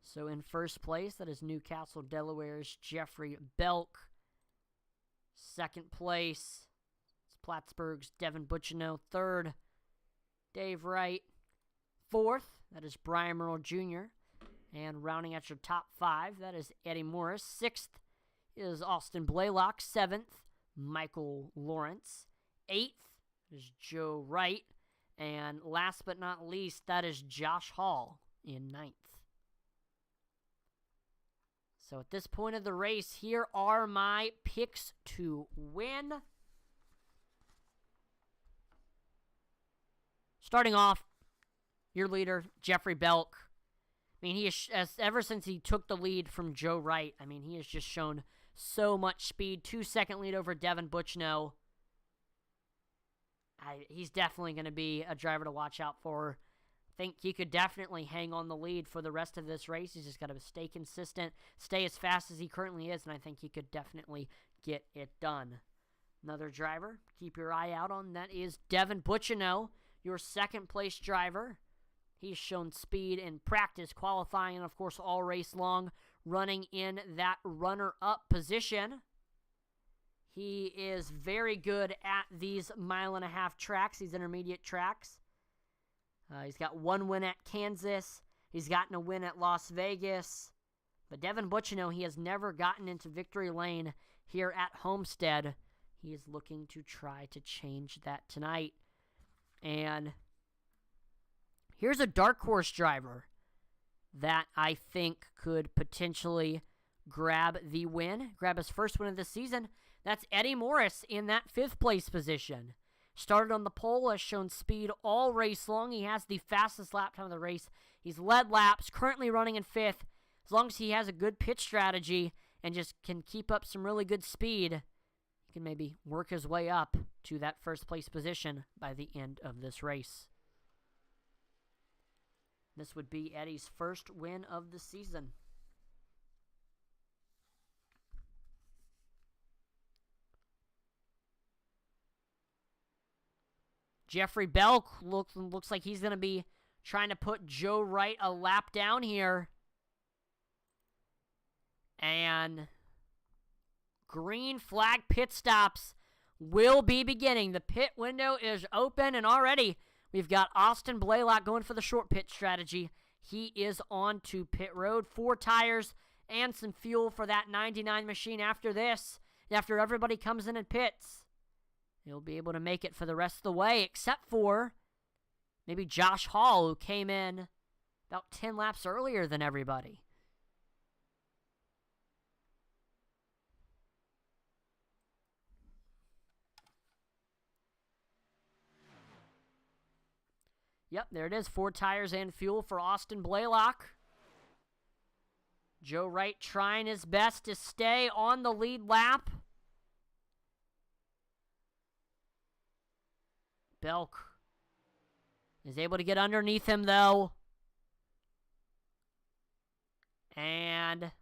So in first place, that is Newcastle, Delaware's Jeffrey Belk. Second place, it's Plattsburgh's Devin Butchino. Third, Dave Wright. Fourth, that is Brian Merle Jr. And rounding out your top 5, that is Eddie Morris. Sixth is Austin Blaylock. Seventh, Michael Lawrence. Eighth is Joe Wright. And last but not least, that is Josh Hall in ninth. So at this point of the race, here are my picks to win. Starting off, your leader, Jeffrey Belk. I mean, he has, ever since he took the lead from Joe Wright, I mean, he has just shown so much speed. 2-second lead over Devin Butchino. He's definitely going to be a driver to watch out for. I think he could definitely hang on the lead for the rest of this race. He's just got to stay consistent, stay as fast as he currently is, and I think he could definitely get it done. Another driver, keep your eye out on, that is Devin Butchino, your second-place driver. He's shown speed in practice, qualifying, and, of course, all race long, running in that runner-up position. He is very good at these mile-and-a-half tracks, these intermediate tracks. He's got one win at Kansas. He's gotten a win at Las Vegas. But Devin Butchino, he has never gotten into victory lane here at Homestead. He is looking to try to change that tonight. And here's a dark horse driver that I think could potentially grab the win, grab his first win of the season. That's Eddie Morris in that 5th place position. Started on the pole, has shown speed all race long. He has the fastest lap time of the race. He's led laps, currently running in 5th. As long as he has a good pitch strategy and just can keep up some really good speed, he can maybe work his way up to that 1st place position by the end of this race. This would be Eddie's first win of the season. Jeffrey Belk looks like he's going to be trying to put Joe Wright a lap down here. And green flag pit stops will be beginning. The pit window is open, and already we've got Austin Blaylock going for the short pit strategy. He is on to pit road. 4 tires and some fuel for that 99 machine after this. After everybody comes in and pits, he'll be able to make it for the rest of the way, except for maybe Josh Hall, who came in about 10 laps earlier than everybody. Yep, there it is. 4 tires and fuel for Austin Blaylock. Joe Wright trying his best to stay on the lead lap. Belk is able to get underneath him, though. And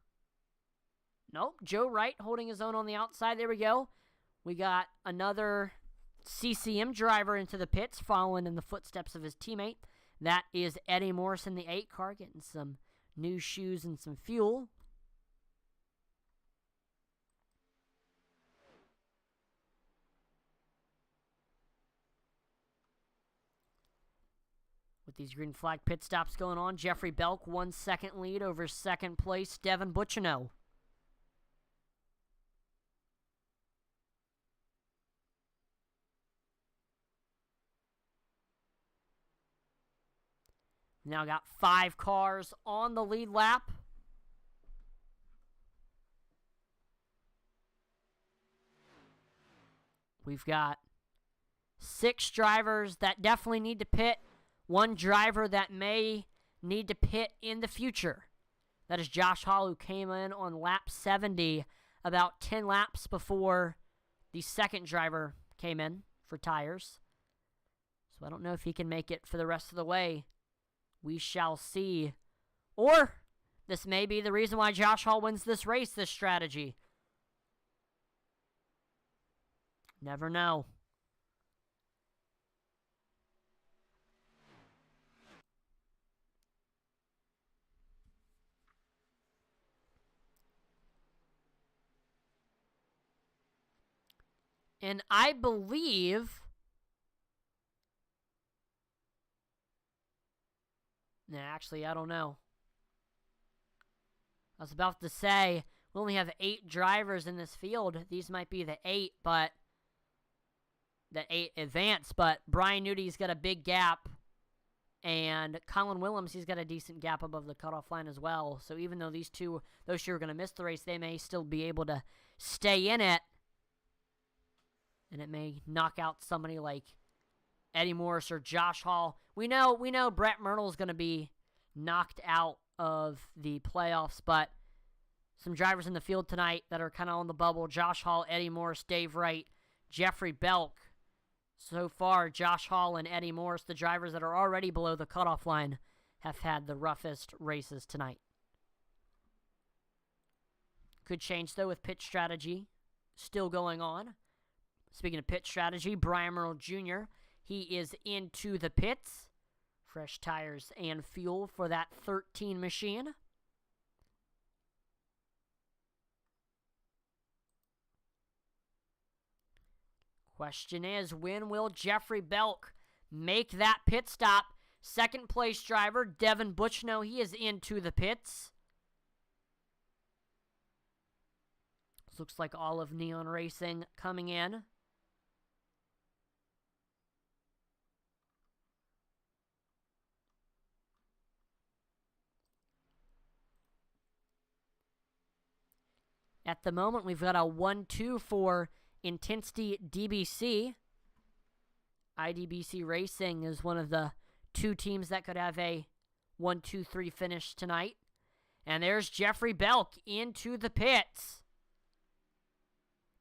nope, Joe Wright holding his own on the outside. There we go. We got another CCM driver into the pits, following in the footsteps of his teammate. That is Eddie Morris in the 8 car, getting some new shoes and some fuel. With these green flag pit stops going on, Jeffrey Belk 1 second lead over 2nd place Devin Butchino. Now got 5 cars on the lead lap. We've got 6 drivers that definitely need to pit. 1 driver that may need to pit in the future. That is Josh Hall, who came in on lap 70 about 10 laps before the second driver came in for tires. So I don't know if he can make it for the rest of the way. We shall see. Or this may be the reason why Josh Hall wins this race, this strategy. Never know. And I believe... Nah, actually, I don't know. I was about to say, we only have 8 drivers in this field. These might be the 8, but... The 8 advance, but Brian Nudi's got a big gap. And Colin Willems, he's got a decent gap above the cutoff line as well. So even though those two are going to miss the race, they may still be able to stay in it. And it may knock out somebody like Eddie Morris or Josh Hall. We know Brett Myrtle's going to be knocked out of the playoffs, but some drivers in the field tonight that are kind of on the bubble: Josh Hall, Eddie Morris, Dave Wright, Jeffrey Belk. So far, Josh Hall and Eddie Morris, the drivers that are already below the cutoff line, have had the roughest races tonight. Could change, though, with pit strategy still going on. Speaking of pit strategy, Brian Myrtle Jr., he is into the pits. Fresh tires and fuel for that 13 machine. Question is, when will Jeffrey Belk make that pit stop? Second place driver, Devin Butchno, he is into the pits. This looks like all of Neon Racing coming in. At the moment, we've got a 1-2 for Intensity DBC. IDBC Racing is one of the 2 teams that could have a 1-2-3 finish tonight. And there's Jeffrey Belk into the pits.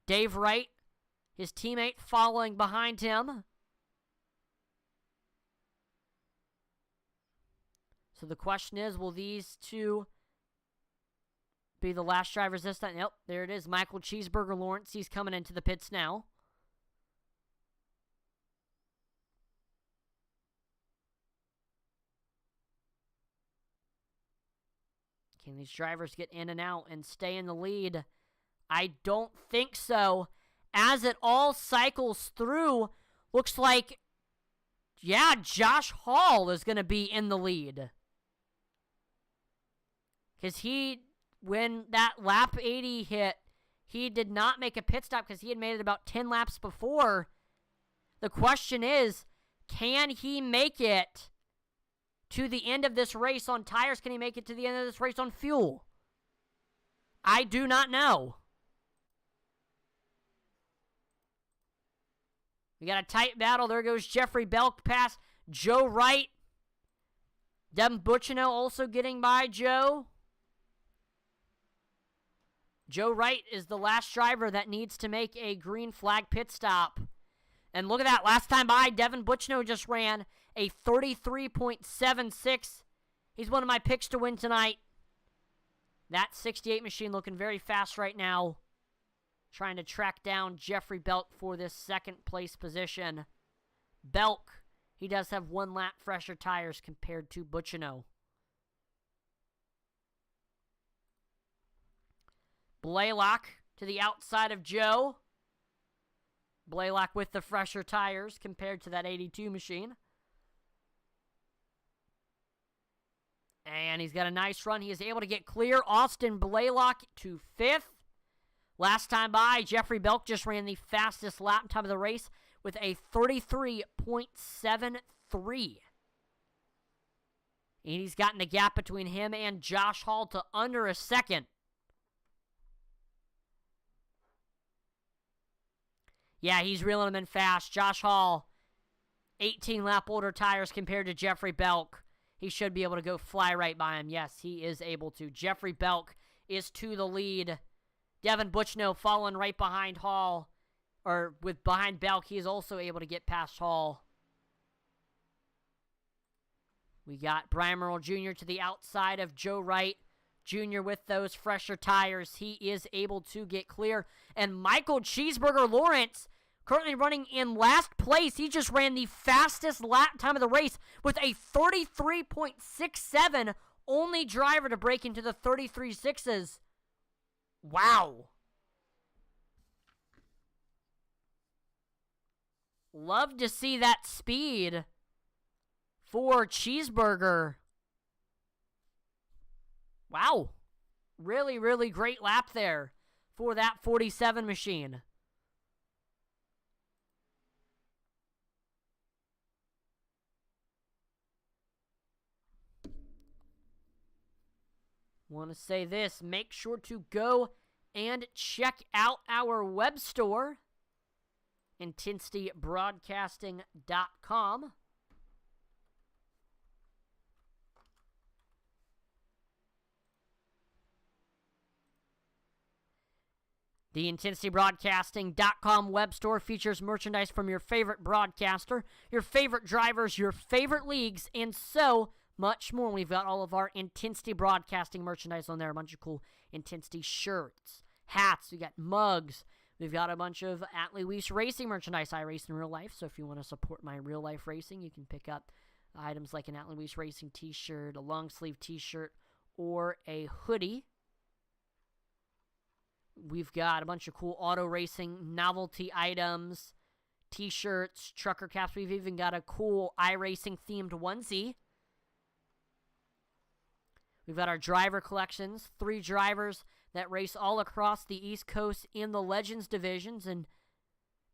Dave Wright, his teammate, following behind him. So the question is, will these 2 be the last drivers this time? Nope, there it is. Michael Cheeseburger Lawrence, he's coming into the pits now. Can these drivers get in and out and stay in the lead? I don't think so. As it all cycles through, looks like, yeah, Josh Hall is going to be in the lead. Because when that lap 80 hit, he did not make a pit stop because he had made it about 10 laps before. The question is, can he make it to the end of this race on tires? Can he make it to the end of this race on fuel? I do not know. We got a tight battle. There goes Jeffrey Belk past Joe Wright. Devin Butchino also getting by Joe. Joe Wright is the last driver that needs to make a green flag pit stop. And look at that. Last time by, Devin Butchino just ran a 33.76. He's one of my picks to win tonight. That 68 machine looking very fast right now. Trying to track down Jeffrey Belk for this second place position. Belk, he does have 1 lap fresher tires compared to Butchino. Blaylock to the outside of Joe. Blaylock with the fresher tires compared to that 82 machine. And he's got a nice run. He is able to get clear. Austin Blaylock to 5th. Last time by, Jeffrey Belk just ran the fastest lap time of the race with a 33.73. And he's gotten the gap between him and Josh Hall to under a second. Yeah, he's reeling them in fast. Josh Hall, 18 lap older tires compared to Jeffrey Belk. He should be able to go fly right by him. Yes, he is able to. Jeffrey Belk is to the lead. Devin Butchno following right behind Hall, or behind Belk. He is also able to get past Hall. We got Brian Myrtle Jr. to the outside of Joe Wright. Jr. with those fresher tires. He is able to get clear. And Michael Cheeseburger Lawrence, currently running in last place. He just ran the fastest lap time of the race with a 33.67. Only driver to break into the 33.6s. Wow. Love to see that speed for Cheeseburger. Wow. Really, really great lap there for that 47 machine. Want to say this, make sure to go and check out our web store, IntensityBroadcasting.com. The IntensityBroadcasting.com web store features merchandise from your favorite broadcaster, your favorite drivers, your favorite leagues, and so much more. We've got all of our Intensity Broadcasting merchandise on there, a bunch of cool Intensity shirts, hats, we got mugs, we've got a bunch of At Lewis Racing merchandise. I race in real life, so if you want to support my real life racing, you can pick up items like an At Lewis Racing t-shirt, a long sleeve t-shirt, or a hoodie. We've got a bunch of cool auto racing novelty items, t-shirts, trucker caps. We've even got a cool iRacing themed onesie. We've got our driver collections, 3 drivers that race all across the East Coast in the Legends divisions, and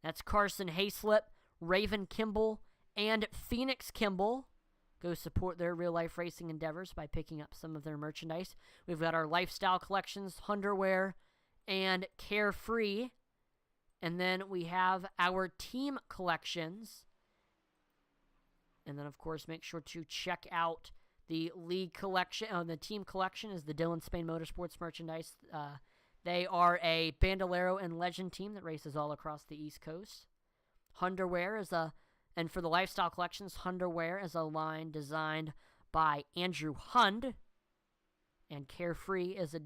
that's Carson Hayslip, Raven Kimball, and Phoenix Kimball. Go support their real-life racing endeavors by picking up some of their merchandise. We've got our lifestyle collections, Underwear, and Carefree. And then we have our team collections. And then, of course, make sure to check out the league collection. The team collection is the Dylan Spain Motorsports merchandise. They are a Bandolero and Legend team that races all across the East Coast. Underwear is and for the lifestyle collections, Underwear is a line designed by Andrew Hund. And Carefree is a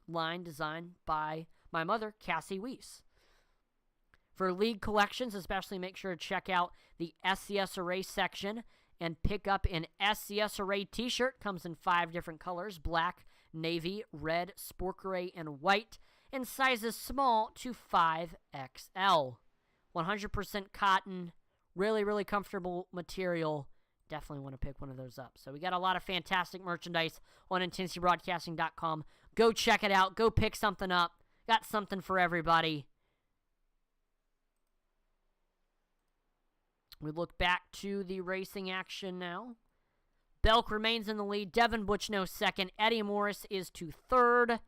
line designed by my mother, Cassie Weiss. For league collections, especially make sure to check out the SCSRA section and pick up an SCSRA t-shirt. Comes in 5 different colors: black, navy, red, sport gray, and white, and sizes small to 5XL. 100% cotton, really, really comfortable material. Definitely want to pick one of those up. So we got a lot of fantastic merchandise on IntensityBroadcasting.com. Go check it out. Go pick something up. Got something for everybody. We look back to the racing action now. Belk remains in the lead. Devin Butchno second. Eddie Morris is to third.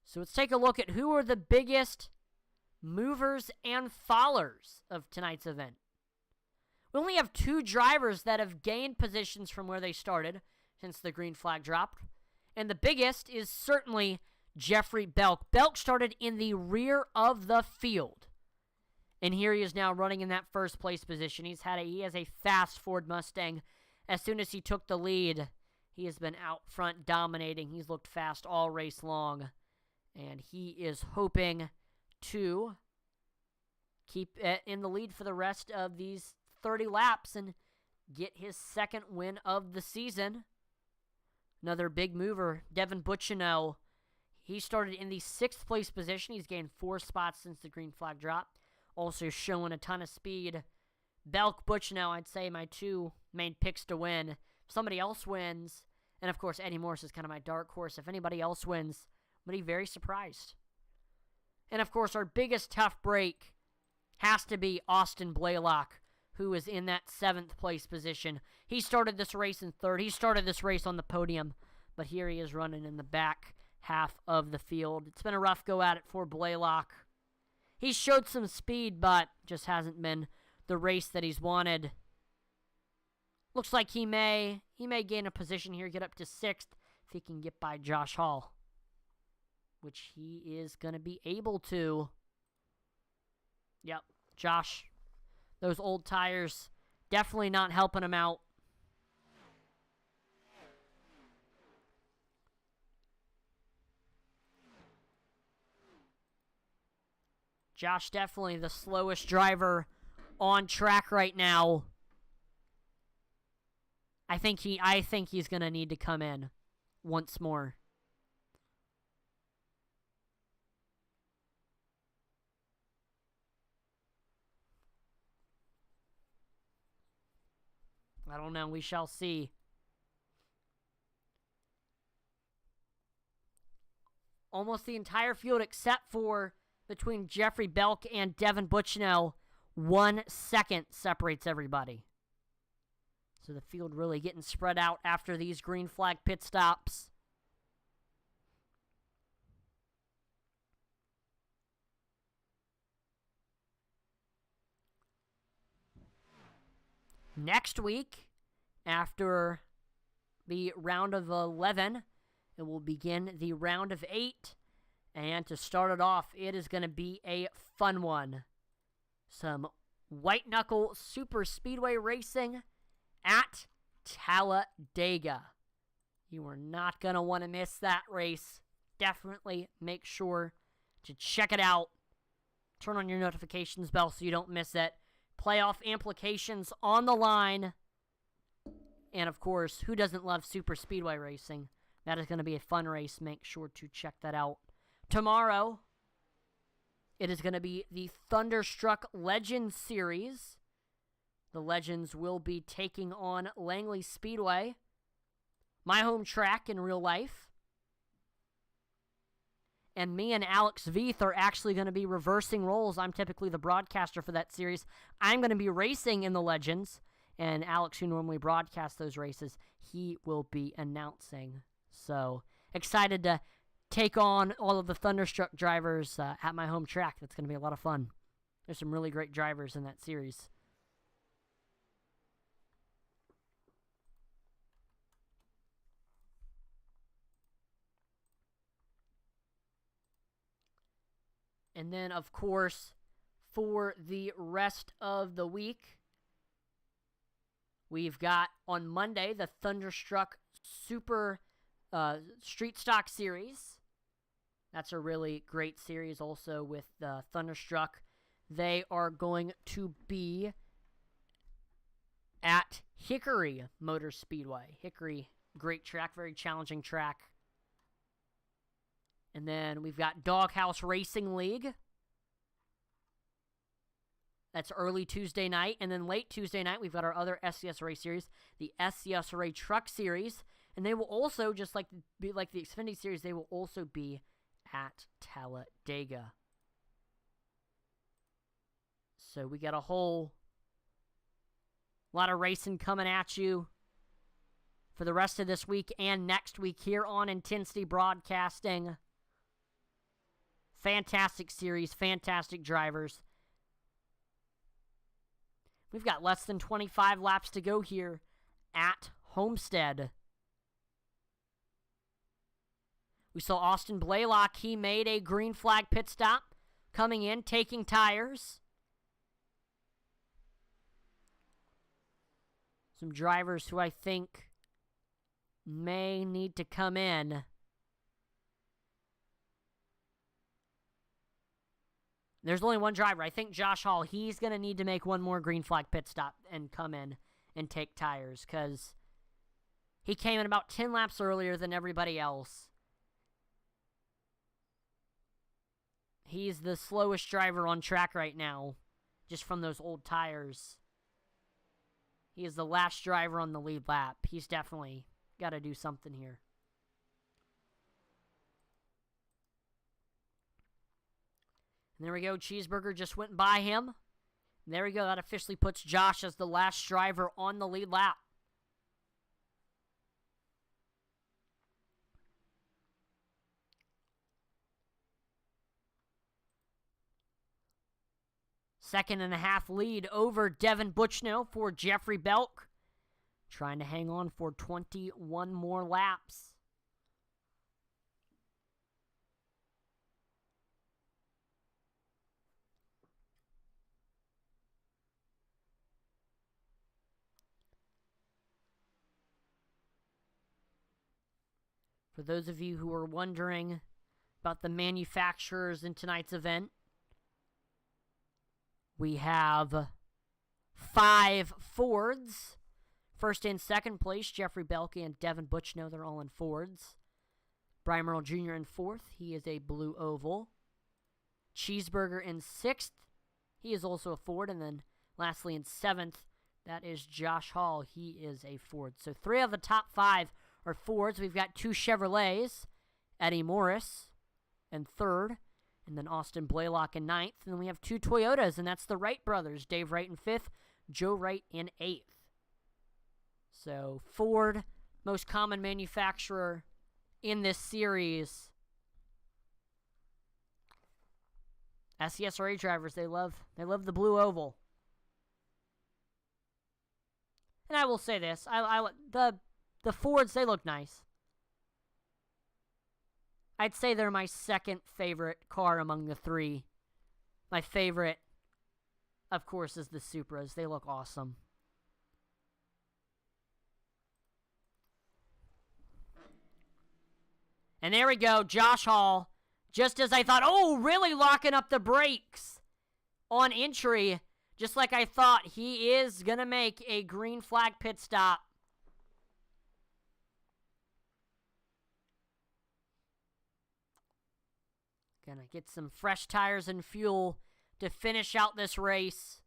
So let's take a look at who are the biggest movers and fallers of tonight's event. We only have 2 drivers that have gained positions from where they started since the green flag dropped. And the biggest is certainly Jeffrey Belk. Belk started in the rear of the field. And here he is now running in that first place position. He has a fast Ford Mustang. As soon as he took the lead, he has been out front dominating. He's looked fast all race long. And he is hoping to keep in the lead for the rest of these 30 laps and get his second win of the season. Another big mover, Devin Butchino. He started in the 6th place position. He's gained 4 spots since the green flag drop. Also showing a ton of speed. Belk, Butchino, I'd say my 2 main picks to win. If somebody else wins, and of course Eddie Morris is kind of my dark horse. If anybody else wins, I'm going to be very surprised. And of course, our biggest tough break has to be Austin Blaylock, who is in that 7th place position. He started this race in 3rd. He started this race on the podium, but here he is running in the back half of the field. It's been a rough go at it for Blaylock. He's showed some speed, but just hasn't been the race that he's wanted. Looks like he may gain a position here, get up to 6th if he can get by Josh Hall, which he is going to be able to. Yep, Josh, those old tires definitely not helping him out. Josh definitely the slowest driver on track right now. I think he's going to need to come in once more. I don't know. We shall see. Almost the entire field except for between Jeffrey Belk and Devin Butchino, 1 second separates everybody. So the field really getting spread out after these green flag pit stops. Next week, after the round of 11, it will begin the round of 8. And to start it off, it is going to be a fun one. Some white knuckle super speedway racing at Talladega. You are not going to want to miss that race. Definitely make sure to check it out. Turn on your notifications bell so you don't miss it. Playoff implications on the line. And of course, who doesn't love super speedway racing? That is going to be a fun race. Make sure to check that out. Tomorrow, it is going to be the Thunderstruck Legends Series. The Legends will be taking on Langley Speedway, my home track in real life. And me and Alex Veith are actually going to be reversing roles. I'm typically the broadcaster for that series. I'm going to be racing in the Legends, and Alex, who normally broadcasts those races, he will be announcing. So, excited to take on all of the Thunderstruck drivers at my home track. That's going to be a lot of fun. There's some really great drivers in that series. And then, of course, for the rest of the week, we've got on Monday the Thunderstruck Super Street Stock Series. That's a really great series also with Thunderstruck. They are going to be at Hickory Motor Speedway. Hickory, great track, very challenging track. And then we've got Doghouse Racing League. That's early Tuesday night. And then late Tuesday night, we've got our other SCSRA series, the SCSRA Truck Series. And they will also, just like the Xfinity series, they will also be at Talladega. So we got a whole lot of racing coming at you for the rest of this week and next week here on Intensity Broadcasting. Fantastic series, fantastic drivers. We've got less than 25 laps to go here at Homestead. We saw Austin Blaylock. He made a green flag pit stop, coming in, taking tires. Some drivers who I think may need to come in. There's only one driver. I think Josh Hall, he's going to need to make one more green flag pit stop and come in and take tires because he came in about 10 laps earlier than everybody else. He's the slowest driver on track right now, just from those old tires. He is the last driver on the lead lap. He's definitely got to do something here. And there we go. Cheeseburger just went by him. And there we go. That officially puts Josh as the last driver on the lead lap. Second and a half lead over Devin Butchno for Jeffrey Belk. Trying to hang on for 21 more laps. For those of you who are wondering about the manufacturers in tonight's event, We have 5 Fords. First and second place, Jeffrey Belke and Devin Butchno. They're all in Fords. Brian Merle Jr. in fourth. He is a blue oval. Cheeseburger in sixth. He is also a Ford. And then lastly in seventh, that is Josh Hall. He is a Ford. So 3 of the top 5 are Fords. We've got 2 Chevrolets. Eddie Morris in third. And then Austin Blaylock in ninth. And then we have 2 Toyotas, and that's the Wright brothers. Dave Wright in fifth. Joe Wright in eighth. So Ford, most common manufacturer in this series. SCSRA drivers, they love the blue oval. And I will say this, the Fords, they look nice. I'd say they're my second favorite car among the 3. My favorite, of course, is the Supras. They look awesome. And there we go, Josh Hall. Just as I thought, oh, really locking up the brakes on entry. Just like I thought, he is going to make a green flag pit stop. Gonna get some fresh tires and fuel to finish out this race.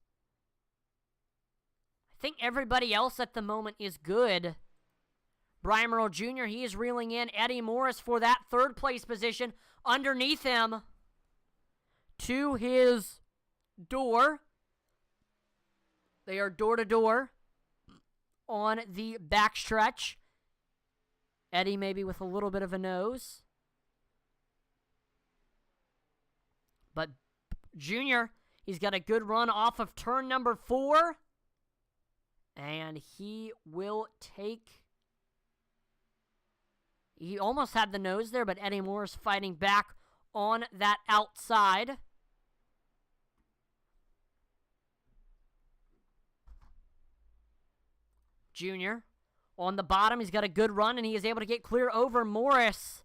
I think everybody else at the moment is good. Brian Merle Jr., he is reeling in Eddie Morris for that third place position. Underneath him, to his door. They are door to door on the backstretch. Eddie maybe with a little bit of a nose. But Junior, he's got a good run off of turn number 4. And he will take... He almost had the nose there, but Eddie Morris fighting back on that outside. Junior on the bottom. He's got a good run, and he is able to get clear over Morris.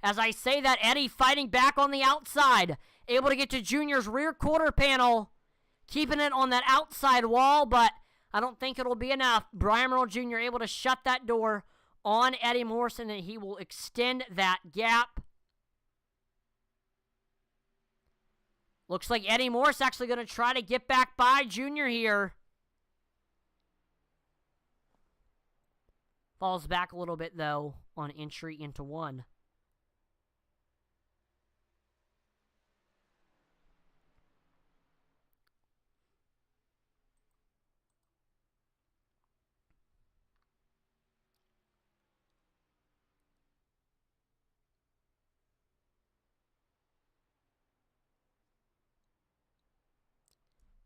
As I say that, Eddie fighting back on the outside. Able to get to Junior's rear quarter panel. Keeping it on that outside wall, but I don't think it'll be enough. Brian Merle Jr. able to shut that door on Eddie Morris, and he will extend that gap. Looks like Eddie Morris actually going to try to get back by Junior here. Falls back a little bit, though, on entry into 1.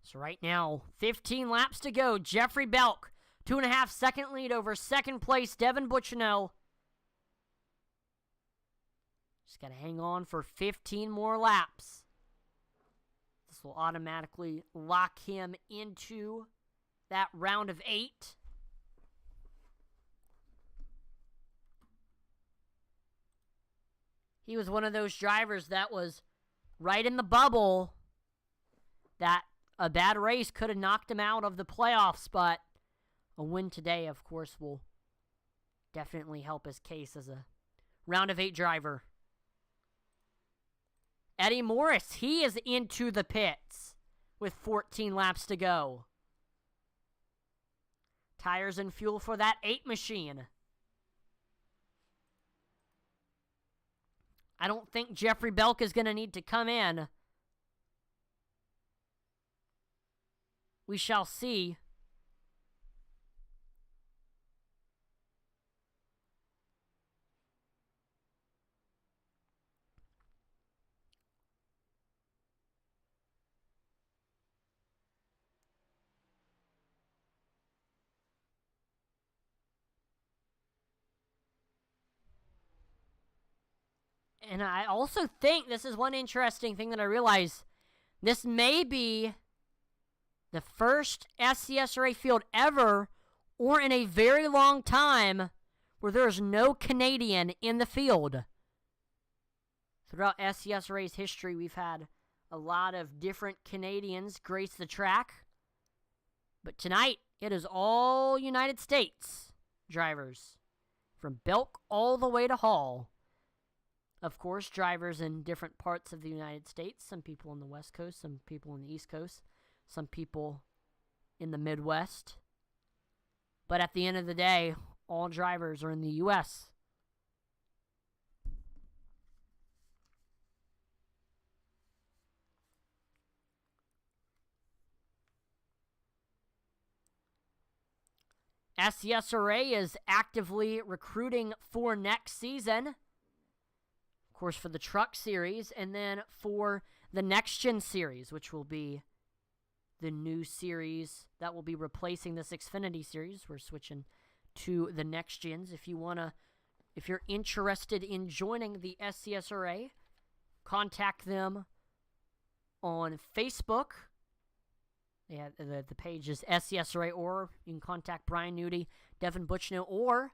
So right now, 15 laps to go. Jeffrey Belk, 2.5 second lead over second place, Devin Butchno. Just got to hang on for 15 more laps. This will automatically lock him into that round of 8. He was one of those drivers that was right in the bubble that a bad race could have knocked him out of the playoffs, but a win today, of course, will definitely help his case as a round of 8 driver. Eddie Morris, he is into the pits with 14 laps to go. Tires and fuel for that 8 machine. I don't think Jeffrey Belk is going to need to come in. We shall see. And I also think this is one interesting thing that I realize. This may be the first SCSRA field ever, or in a very long time, where there is no Canadian in the field. Throughout SCSRA's history, we've had A lot of different Canadians grace the track. But tonight, it is all United States drivers, from Belk all the way to Hall. Of course, drivers in different parts of the United States. Some people on the West Coast, some people on the East Coast, some people in the Midwest. But at the end of the day, all drivers are in the U.S. SCSRA is actively recruiting for next season. Of course, for the Truck Series, and then for the Next Gen Series, which will be the new series that will be replacing this Xfinity Series. We're switching to the Next Gens. If you're interested in joining the SCSRA, contact them on Facebook. Yeah, the page is SCSRA, or you can contact Brian Nudie, Devin Butchno, or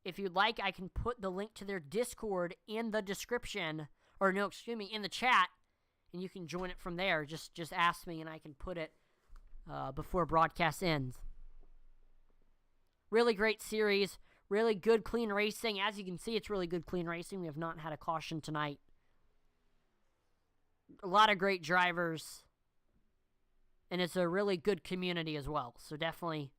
if you'd like, I can put the link to their Discord in the description, or no, excuse me, in the chat, and you can join it from there. Just ask me, and I can put it before broadcast ends. Really great series, really good, clean racing. As you can see, it's really good, clean racing. We have not had a caution tonight. A lot of great drivers. And it's a really good community as well. So definitely,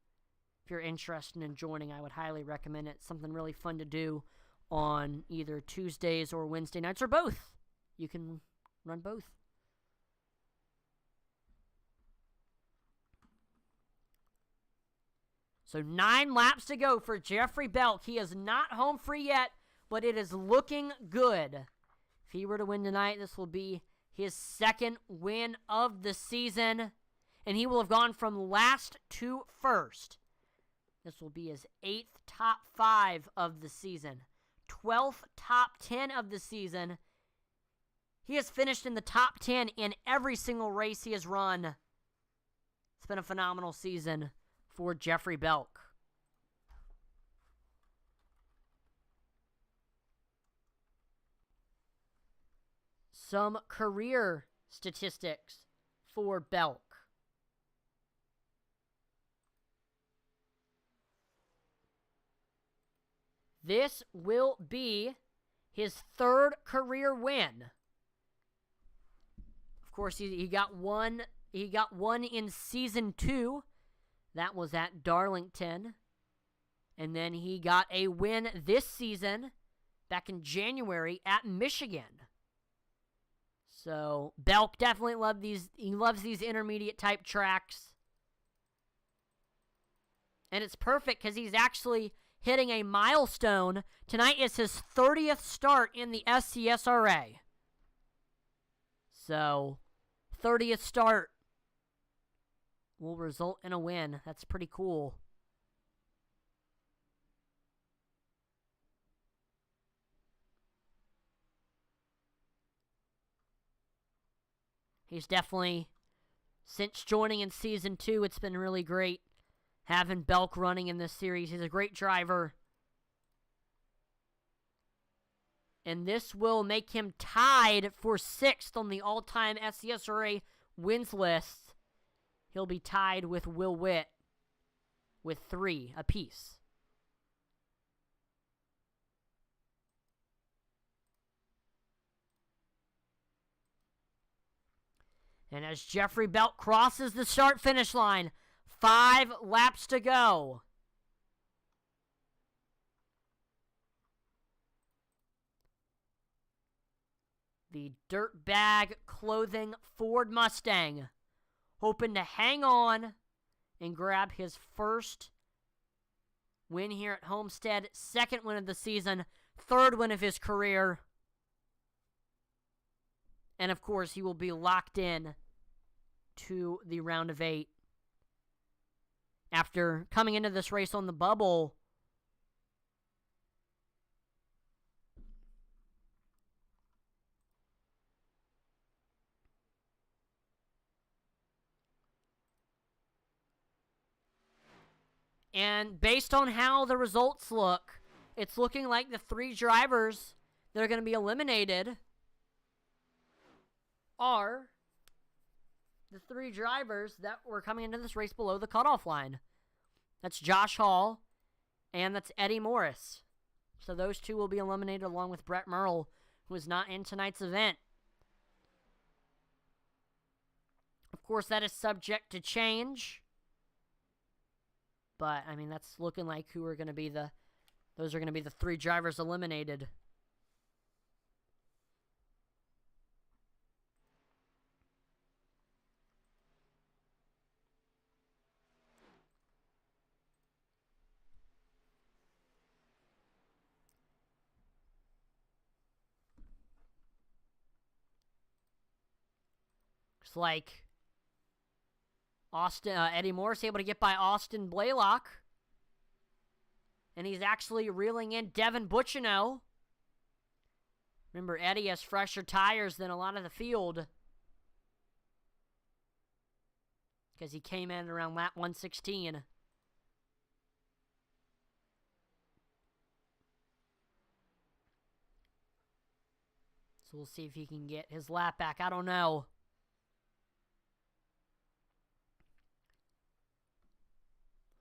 if you're interested in joining, I would highly recommend it. It's something really fun to do on either Tuesdays or Wednesday nights, or both. You can run both. So 9 laps to go for Jeffrey Belk. He is not home free yet, but it is looking good. If he were to win tonight, this will be his second win of the season. And he will have gone from last to first. This will be his 8th top 5 of the season. 12th top 10 of the season. He has finished in the top 10 in every single race he has run. It's been a phenomenal season for Jeffrey Belk. Some career statistics for Belk. This will be his 3rd career win. Of course, he got one in season 2. That was at Darlington. And then he got a win this season back in January at Michigan. So Belk definitely loves these intermediate type tracks. And it's perfect because he's actually hitting a milestone. Tonight is his 30th start in the SCSRA. So, 30th start will result in a win. That's pretty cool. He's definitely, since joining in Season 2, it's been really great having Belk running in this series. He's a great driver. And this will make him tied for 6th on the all-time SCSRA wins list. He'll be tied with Will Witt with 3 apiece. And as Jeffrey Belk crosses the start-finish line, 5 laps to go. The dirtbag clothing Ford Mustang, hoping to hang on and grab his first win here at Homestead, 2nd win of the season, 3rd win of his career. And of course, he will be locked in to the round of 8. After coming into this race on the bubble, and based on how the results look, it's looking like the 3 drivers that are going to be eliminated are the 3 drivers that were coming into this race below the cutoff line. That's Josh Hall, and that's Eddie Morris. So those 2 will be eliminated along with Brett Merle, who is not in tonight's event. Of course, that is subject to change. But, I mean, that's looking like who are going to be those are going to be the 3 drivers eliminated. Looks like Eddie Morris able to get by Austin Blaylock. And he's actually reeling in Devin Bucciano. Remember, Eddie has fresher tires than a lot of the field, because he came in around lap 116. So we'll see if he can get his lap back. I don't know.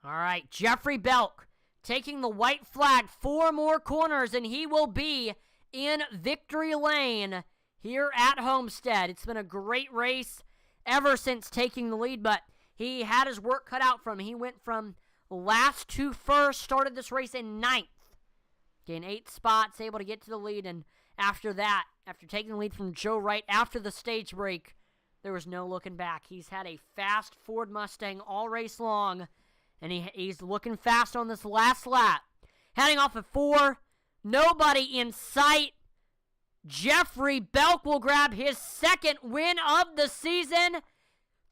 All right, Jeffrey Belk taking the white flag, 4 more corners, and he will be in victory lane here at Homestead. It's been a great race ever since taking the lead, but he had his work cut out for him. He went from last to first, started this race in 9th, gained 8 spots, able to get to the lead, and after that, after taking the lead from Joe Wright after the stage break, there was no looking back. He's had a fast Ford Mustang all race long, and he's looking fast on this last lap. Heading off at 4, nobody in sight. Jeffrey Belk will grab his 2nd win of the season,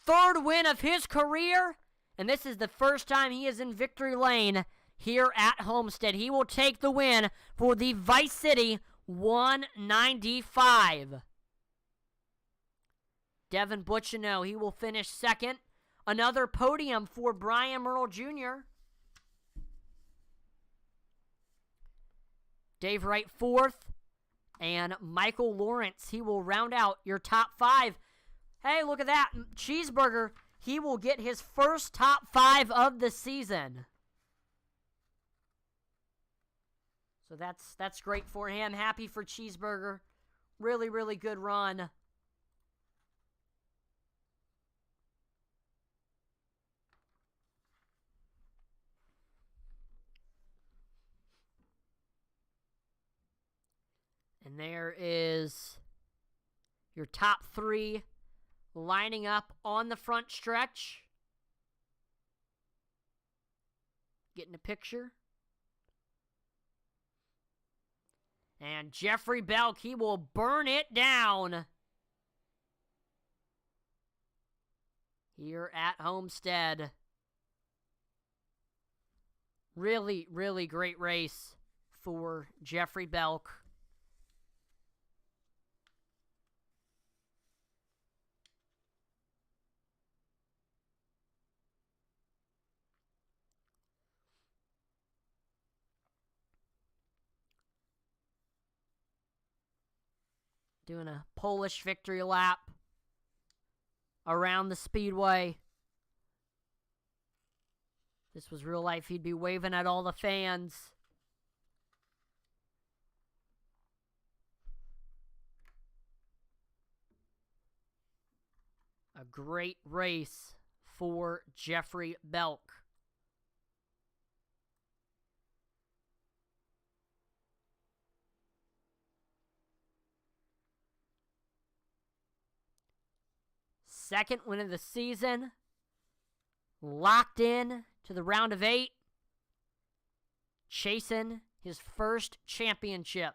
3rd win of his career, and this is the first time he is in victory lane here at Homestead. He will take the win for the Vice City 195. Devin Bucciano, he will finish 2nd. Another podium for Brian Merle Jr. Dave Wright 4th. And Michael Lawrence, he will round out your top 5. Hey, look at that. Cheeseburger, he will get his first top 5 of the season. So that's great for him. Happy for Cheeseburger. Really, really good run. And there is your top 3 lining up on the front stretch. Getting a picture. And Jeffrey Belk, he will burn it down here at Homestead. Really, really great race for Jeffrey Belk. Doing a Polish victory lap around the speedway. This was real life. He'd be waving at all the fans. A great race for Jeffrey Belk. Second win of the season. Locked in to the round of 8. Chasing his first championship.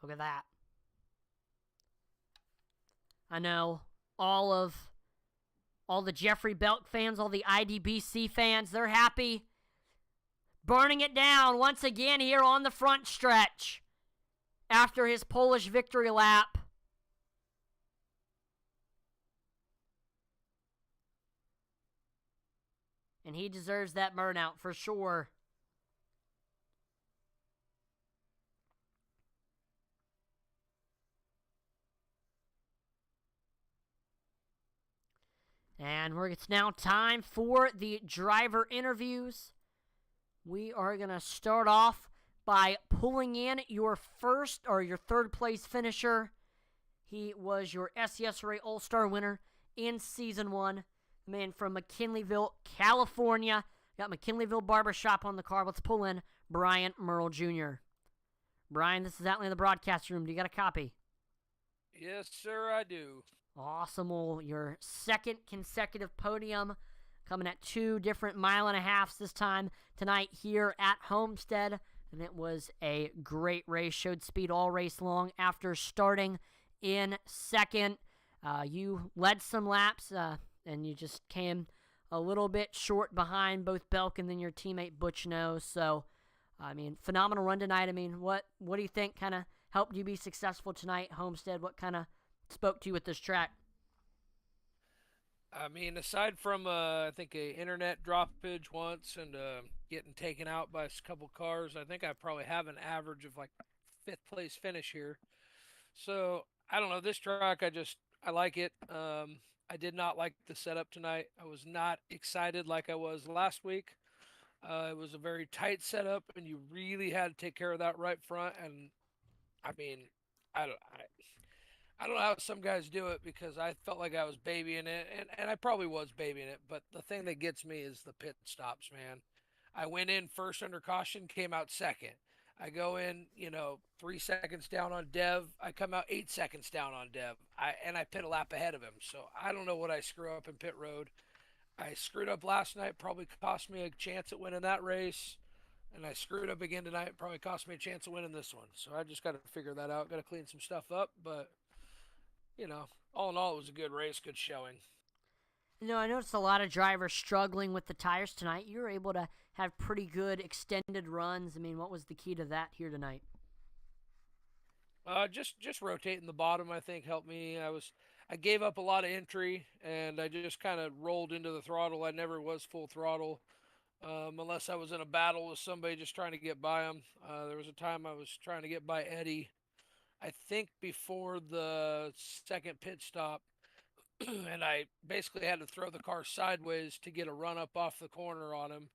Look at that. I know all the Jeffrey Belk fans, all the IDBC fans, they're happy. burning it down once again here on the front stretch after his Polish victory lap. And he deserves that burnout for sure. And it's now time for the driver interviews. We are going to start off by pulling in your first or your third place finisher. He was your SCSRA All-Star winner in Season 1. Man from McKinleyville, California. Got McKinleyville Barbershop on the car. Let's pull in Brian Merle Jr. Brian, this is Atlee in the broadcast room. Do you got a copy? Yes, sir, I do. Awesome. Well, your second consecutive podium coming at 2 different mile-and-a-halves this time tonight here at Homestead. And it was a great race. Showed speed all race long after starting in second. You led some laps, and you just came a little bit short behind both Belk and then your teammate Butchno. So, I mean, phenomenal run tonight. I mean, what do you think kind of helped you be successful tonight, Homestead? What kind of spoke to you with this track? I mean, aside from, I think, a internet droppage once and getting taken out by a couple cars, I think I probably have an average of, like, 5th place finish here. So, I don't know. This track, I like it. I did not like the setup tonight. I was not excited like I was last week. It was a very tight setup, and you really had to take care of that right front. And I mean, I don't know how some guys do it because I felt like I was babying it, and I probably was babying it. But the thing that gets me is the pit stops, man. I went in first under caution, came out second. I go in, 3 seconds down on Dev. I come out 8 seconds down on Dev. I pit a lap ahead of him. So I don't know what I screw up in pit road. I screwed up last night, probably cost me a chance at winning that race. And I screwed up again tonight, probably cost me a chance of winning this one. So I just got to figure that out. Got to clean some stuff up. But, all in all, it was a good race, good showing. I noticed a lot of drivers struggling with the tires tonight. You were able to have pretty good extended runs. I mean, what was the key to that here tonight? Just rotating the bottom, I think, helped me. I gave up a lot of entry, and I just kind of rolled into the throttle. I never was full throttle, unless I was in a battle with somebody just trying to get by them. There was a time I was trying to get by Eddie, I think before the second pit stop, and I basically had to throw the car sideways to get a run up off the corner on him.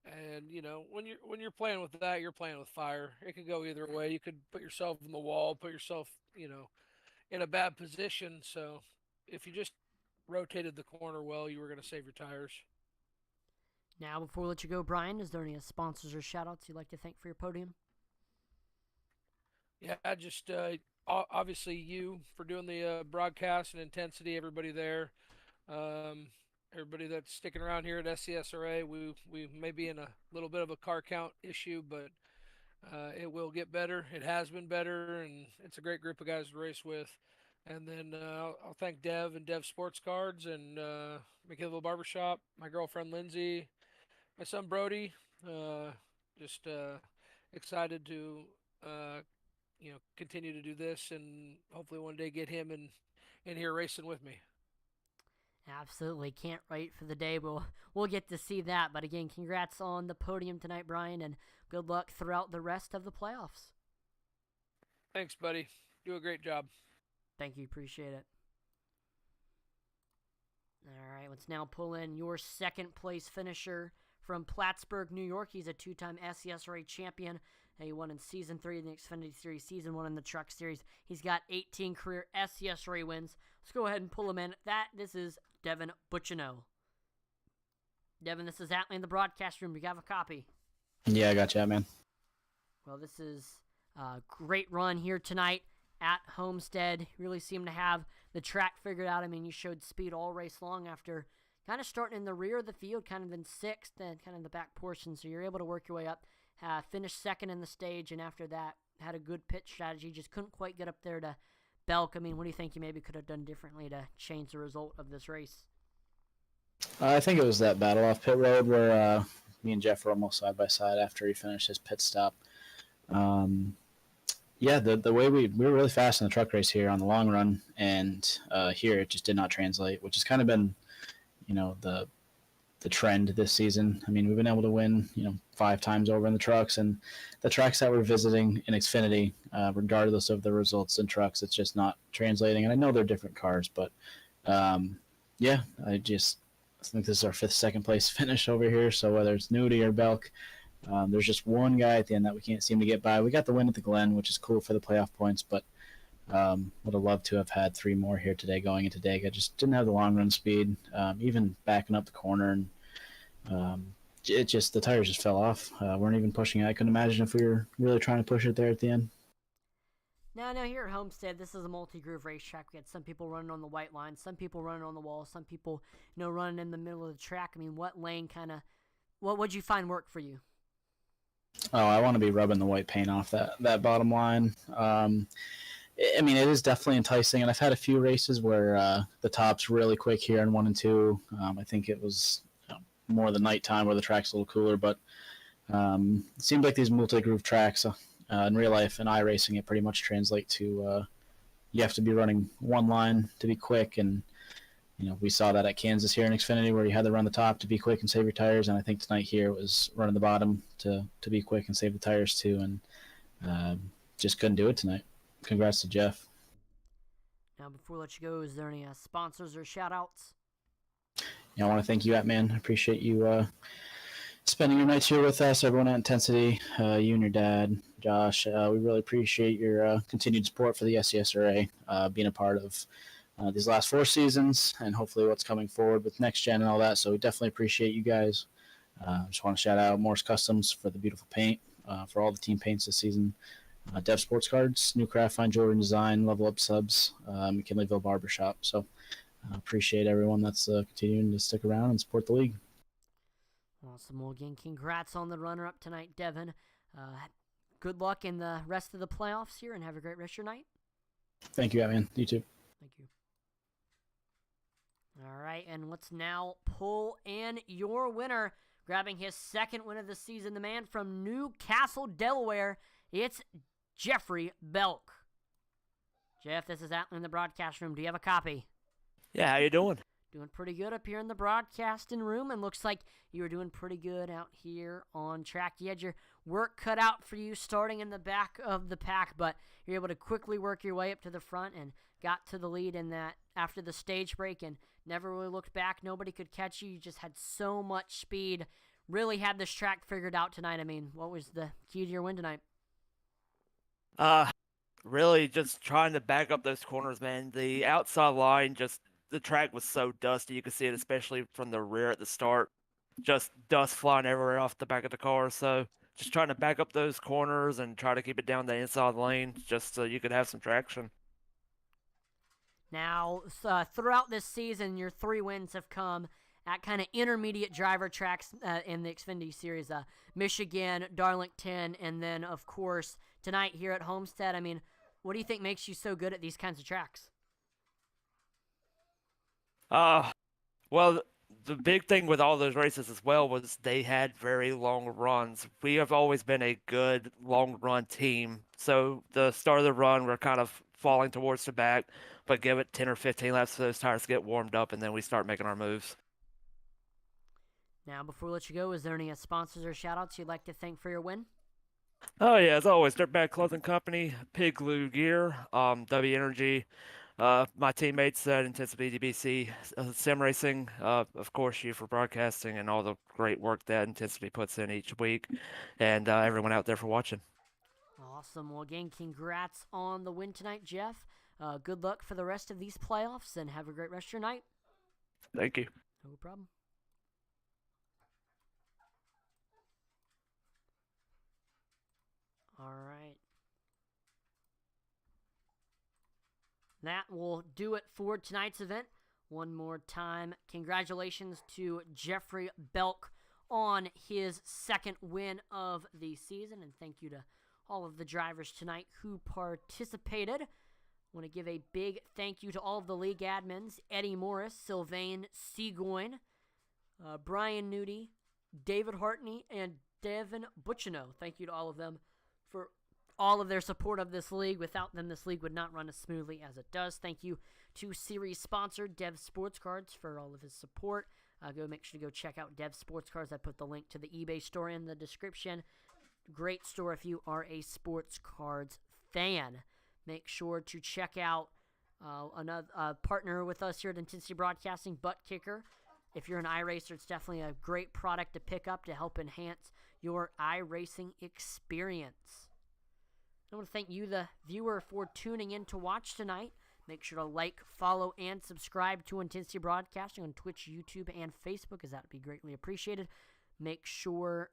And when you're playing with that, you're playing with fire. It could go either way. You could put yourself in the wall, put yourself, in a bad position. So if you just rotated the corner well, you were going to save your tires. Now, before we let you go, Brian, is there any sponsors or shout-outs you'd like to thank for your podium? Yeah, just obviously you for doing the broadcast and Intensity, everybody there. Everybody that's sticking around here at SCSRA, we may be in a little bit of a car count issue, but it will get better. It has been better, and it's a great group of guys to race with. And then I'll thank Dev and Dev Sports Cards and McKinleyville Barbershop, my girlfriend Lindsay, my son Brody. Just excited to continue to do this, and hopefully one day get him in here racing with me. Absolutely. Can't wait for the day. We'll get to see that. But again, congrats on the podium tonight, Brian, and good luck throughout the rest of the playoffs. Thanks, buddy. Do a great job. Thank you. Appreciate it. All right, let's now pull in your second place finisher from Plattsburgh, New York. He's a 2-time SCSRA champion. He won in Season 3 in the Xfinity Series, Season 1 in the Truck Series. He's got 18 career SCSRA wins. Let's go ahead and pull him in. This is Devin Butchino. Devin, this is Atlee in the broadcast room. You have a copy? Yeah, I got you, man. Well, this is a great run here tonight at Homestead. You really seem to have the track figured out. I mean, you showed speed all race long after kind of starting in the rear of the field, kind of in sixth and kind of in the back portion. So you're able to work your way up, finished second in the stage, and after that had a good pit strategy. Just couldn't quite get up there to Belk. I mean, what do you think you maybe could have done differently to change the result of this race? I think it was that battle off pit road where Me and Jeff were almost side by side after he finished his pit stop. Yeah, the way we were really fast in the truck race here on the long run, and here it just did not translate, which has kind of been, the trend this season. I mean, we've been able to win, 5 times over in the trucks, and the tracks that we're visiting in Xfinity, regardless of the results in trucks, it's just not translating. And I know they're different cars, but yeah, I think this is our 5th second place finish over here. So whether it's Nudie or Belk, there's just one guy at the end that we can't seem to get by. We got the win at the Glen, which is cool for the playoff points, but would have loved to have had 3 more here today going into Dega. Just didn't have the long run speed, even backing up the corner, and the tires just fell off. Weren't even pushing it. I couldn't imagine if we were really trying to push it there at the end. Now here at Homestead, this is a multi-groove racetrack. We had some people running on the white line, some people running on the wall, some people, running in the middle of the track. I mean, what lane what would you find worked for you? Oh, I want to be rubbing the white paint off that bottom line. I mean, it is definitely enticing, and I've had a few races where the top's really quick here in 1 and 2. I think it was more the nighttime where the track's a little cooler, but it seems like these multi-groove tracks in real life and iRacing, it pretty much translate to you have to be running one line to be quick, and we saw that at Kansas here in Xfinity where you had to run the top to be quick and save your tires, and I think tonight here was running the bottom to be quick and save the tires too, and just couldn't do it tonight. Congrats to Jeff. Now, before we let you go, is there any sponsors or shout-outs? Yeah, I want to thank you, Atman. I appreciate you spending your nights here with us, everyone at Intensity, you and your dad, Josh. We really appreciate your continued support for the SCSRA, being a part of these last 4 seasons, and hopefully what's coming forward with next gen and all that. So we definitely appreciate you guys. Just want to shout out Morse Customs for the beautiful paint, for all the team paints this season. Dev Sports Cards, New Craft Fine Jewelry and Design, Level Up Subs, McKinleyville Barbershop. So appreciate everyone that's continuing to stick around and support the league. Awesome. Well, again, congrats on the runner-up tonight, Devin. Good luck in the rest of the playoffs here, and have a great rest of your night. Thank you, Atman. You too. Thank you. All right, and let's now pull in your winner, grabbing his 2nd win of the season, the man from Newcastle, Delaware. It's Jeffrey Belk. Jeff, this is Atlan in the broadcast room. Do you have a copy? Yeah, how you doing? Doing pretty good up here in the broadcasting room, and looks like you were doing pretty good out here on track. You had your work cut out for you starting in the back of the pack, but you're able to quickly work your way up to the front and got to the lead in that after the stage break and never really looked back. Nobody could catch you. You just had so much speed. Really had this track figured out tonight. I mean, what was the key to your win tonight? Really just trying to back up those corners, man. The outside line, the track was so dusty. You could see it, especially from the rear at the start. Just dust flying everywhere off the back of the car. So just trying to back up those corners and try to keep it down the inside lane just so you could have some traction. Now, throughout this season, your 3 wins have come at kind of intermediate driver tracks in the Xfinity Series. Michigan, Darlington, and then, of course, tonight here at Homestead. I mean, what do you think makes you so good at these kinds of tracks? Well, the big thing with all those races as well was they had very long runs. We have always been a good long run team. So the start of the run, we're kind of falling towards the back, but give it 10 or 15 laps for those tires to get warmed up, and then we start making our moves. Now, before we let you go, is there any sponsors or shout-outs you'd like to thank for your win? Oh, yeah, as always, Dirtbag Clothing Company, Pig Glue Gear, W Energy, my teammates at Intensity DBC, Sim Racing, of course, you for broadcasting and all the great work that Intensity puts in each week, and everyone out there for watching. Awesome. Well, again, congrats on the win tonight, Jeff. Good luck for the rest of these playoffs, and have a great rest of your night. Thank you. No problem. All right. That will do it for tonight's event. One more time, congratulations to Jeffrey Belk on his 2nd win of the season, and thank you to all of the drivers tonight who participated. I want to give a big thank you to all of the league admins: Eddie Morris, Sylvain Segoin, Brian Nudie, David Hartney, and Devin Butchino. Thank you to all of them for all of their support of this league. Without them, this league would not run as smoothly as it does. Thank you to series sponsor Dev Sports Cards for all of his support. Make sure to go check out Dev Sports Cards. I put the link to the eBay store in the description. Great store if you are a sports cards fan. Make sure to check out another partner with us here at Intensity Broadcasting, Butt Kicker. If you're an iRacer, it's definitely a great product to pick up to help enhance your iRacing experience. I want to thank you, the viewer, for tuning in to watch tonight. Make sure to like, follow, and subscribe to Intensity Broadcasting on Twitch, YouTube, and Facebook, as that would be greatly appreciated. Make sure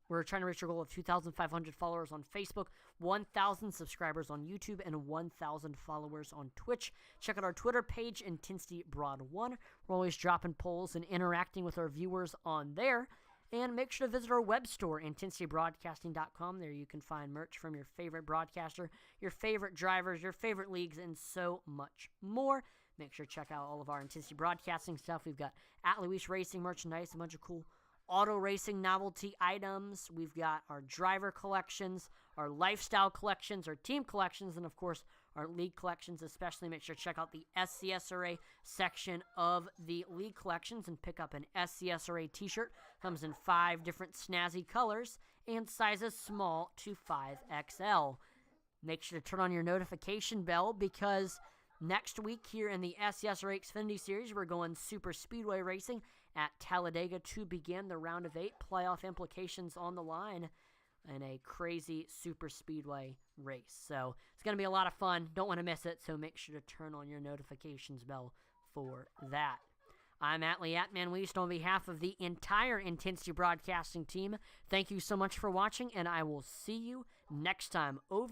we're trying to reach our goal of 2,500 followers on Facebook, 1,000 subscribers on YouTube, and 1,000 followers on Twitch. Check out our Twitter page, Intensity Broad 1. We're always dropping polls and interacting with our viewers on there. And make sure to visit our web store, intensitybroadcasting.com. There you can find merch from your favorite broadcaster, your favorite drivers, your favorite leagues, and so much more. Make sure to check out all of our Intensity Broadcasting stuff. We've got at Luis Racing merchandise, a bunch of cool auto racing novelty items. We've got our driver collections, our lifestyle collections, our team collections, and of course our league collections. Especially make sure to check out the SCSRA section of the league collections and pick up an SCSRA t-shirt. Comes in 5 different snazzy colors and sizes small to 5XL. Make sure to turn on your notification bell, because next week here in the SCSRA Xfinity Series, we're going super speedway racing at Talladega to begin the round of 8. Playoff implications on the line in a crazy super speedway race. So it's going to be a lot of fun. Don't want to miss it, so make sure to turn on your notifications bell for that. I'm Atlee Atman-Weist on behalf of the entire Intensity Broadcasting team. Thank you so much for watching, and I will see you next time. Over.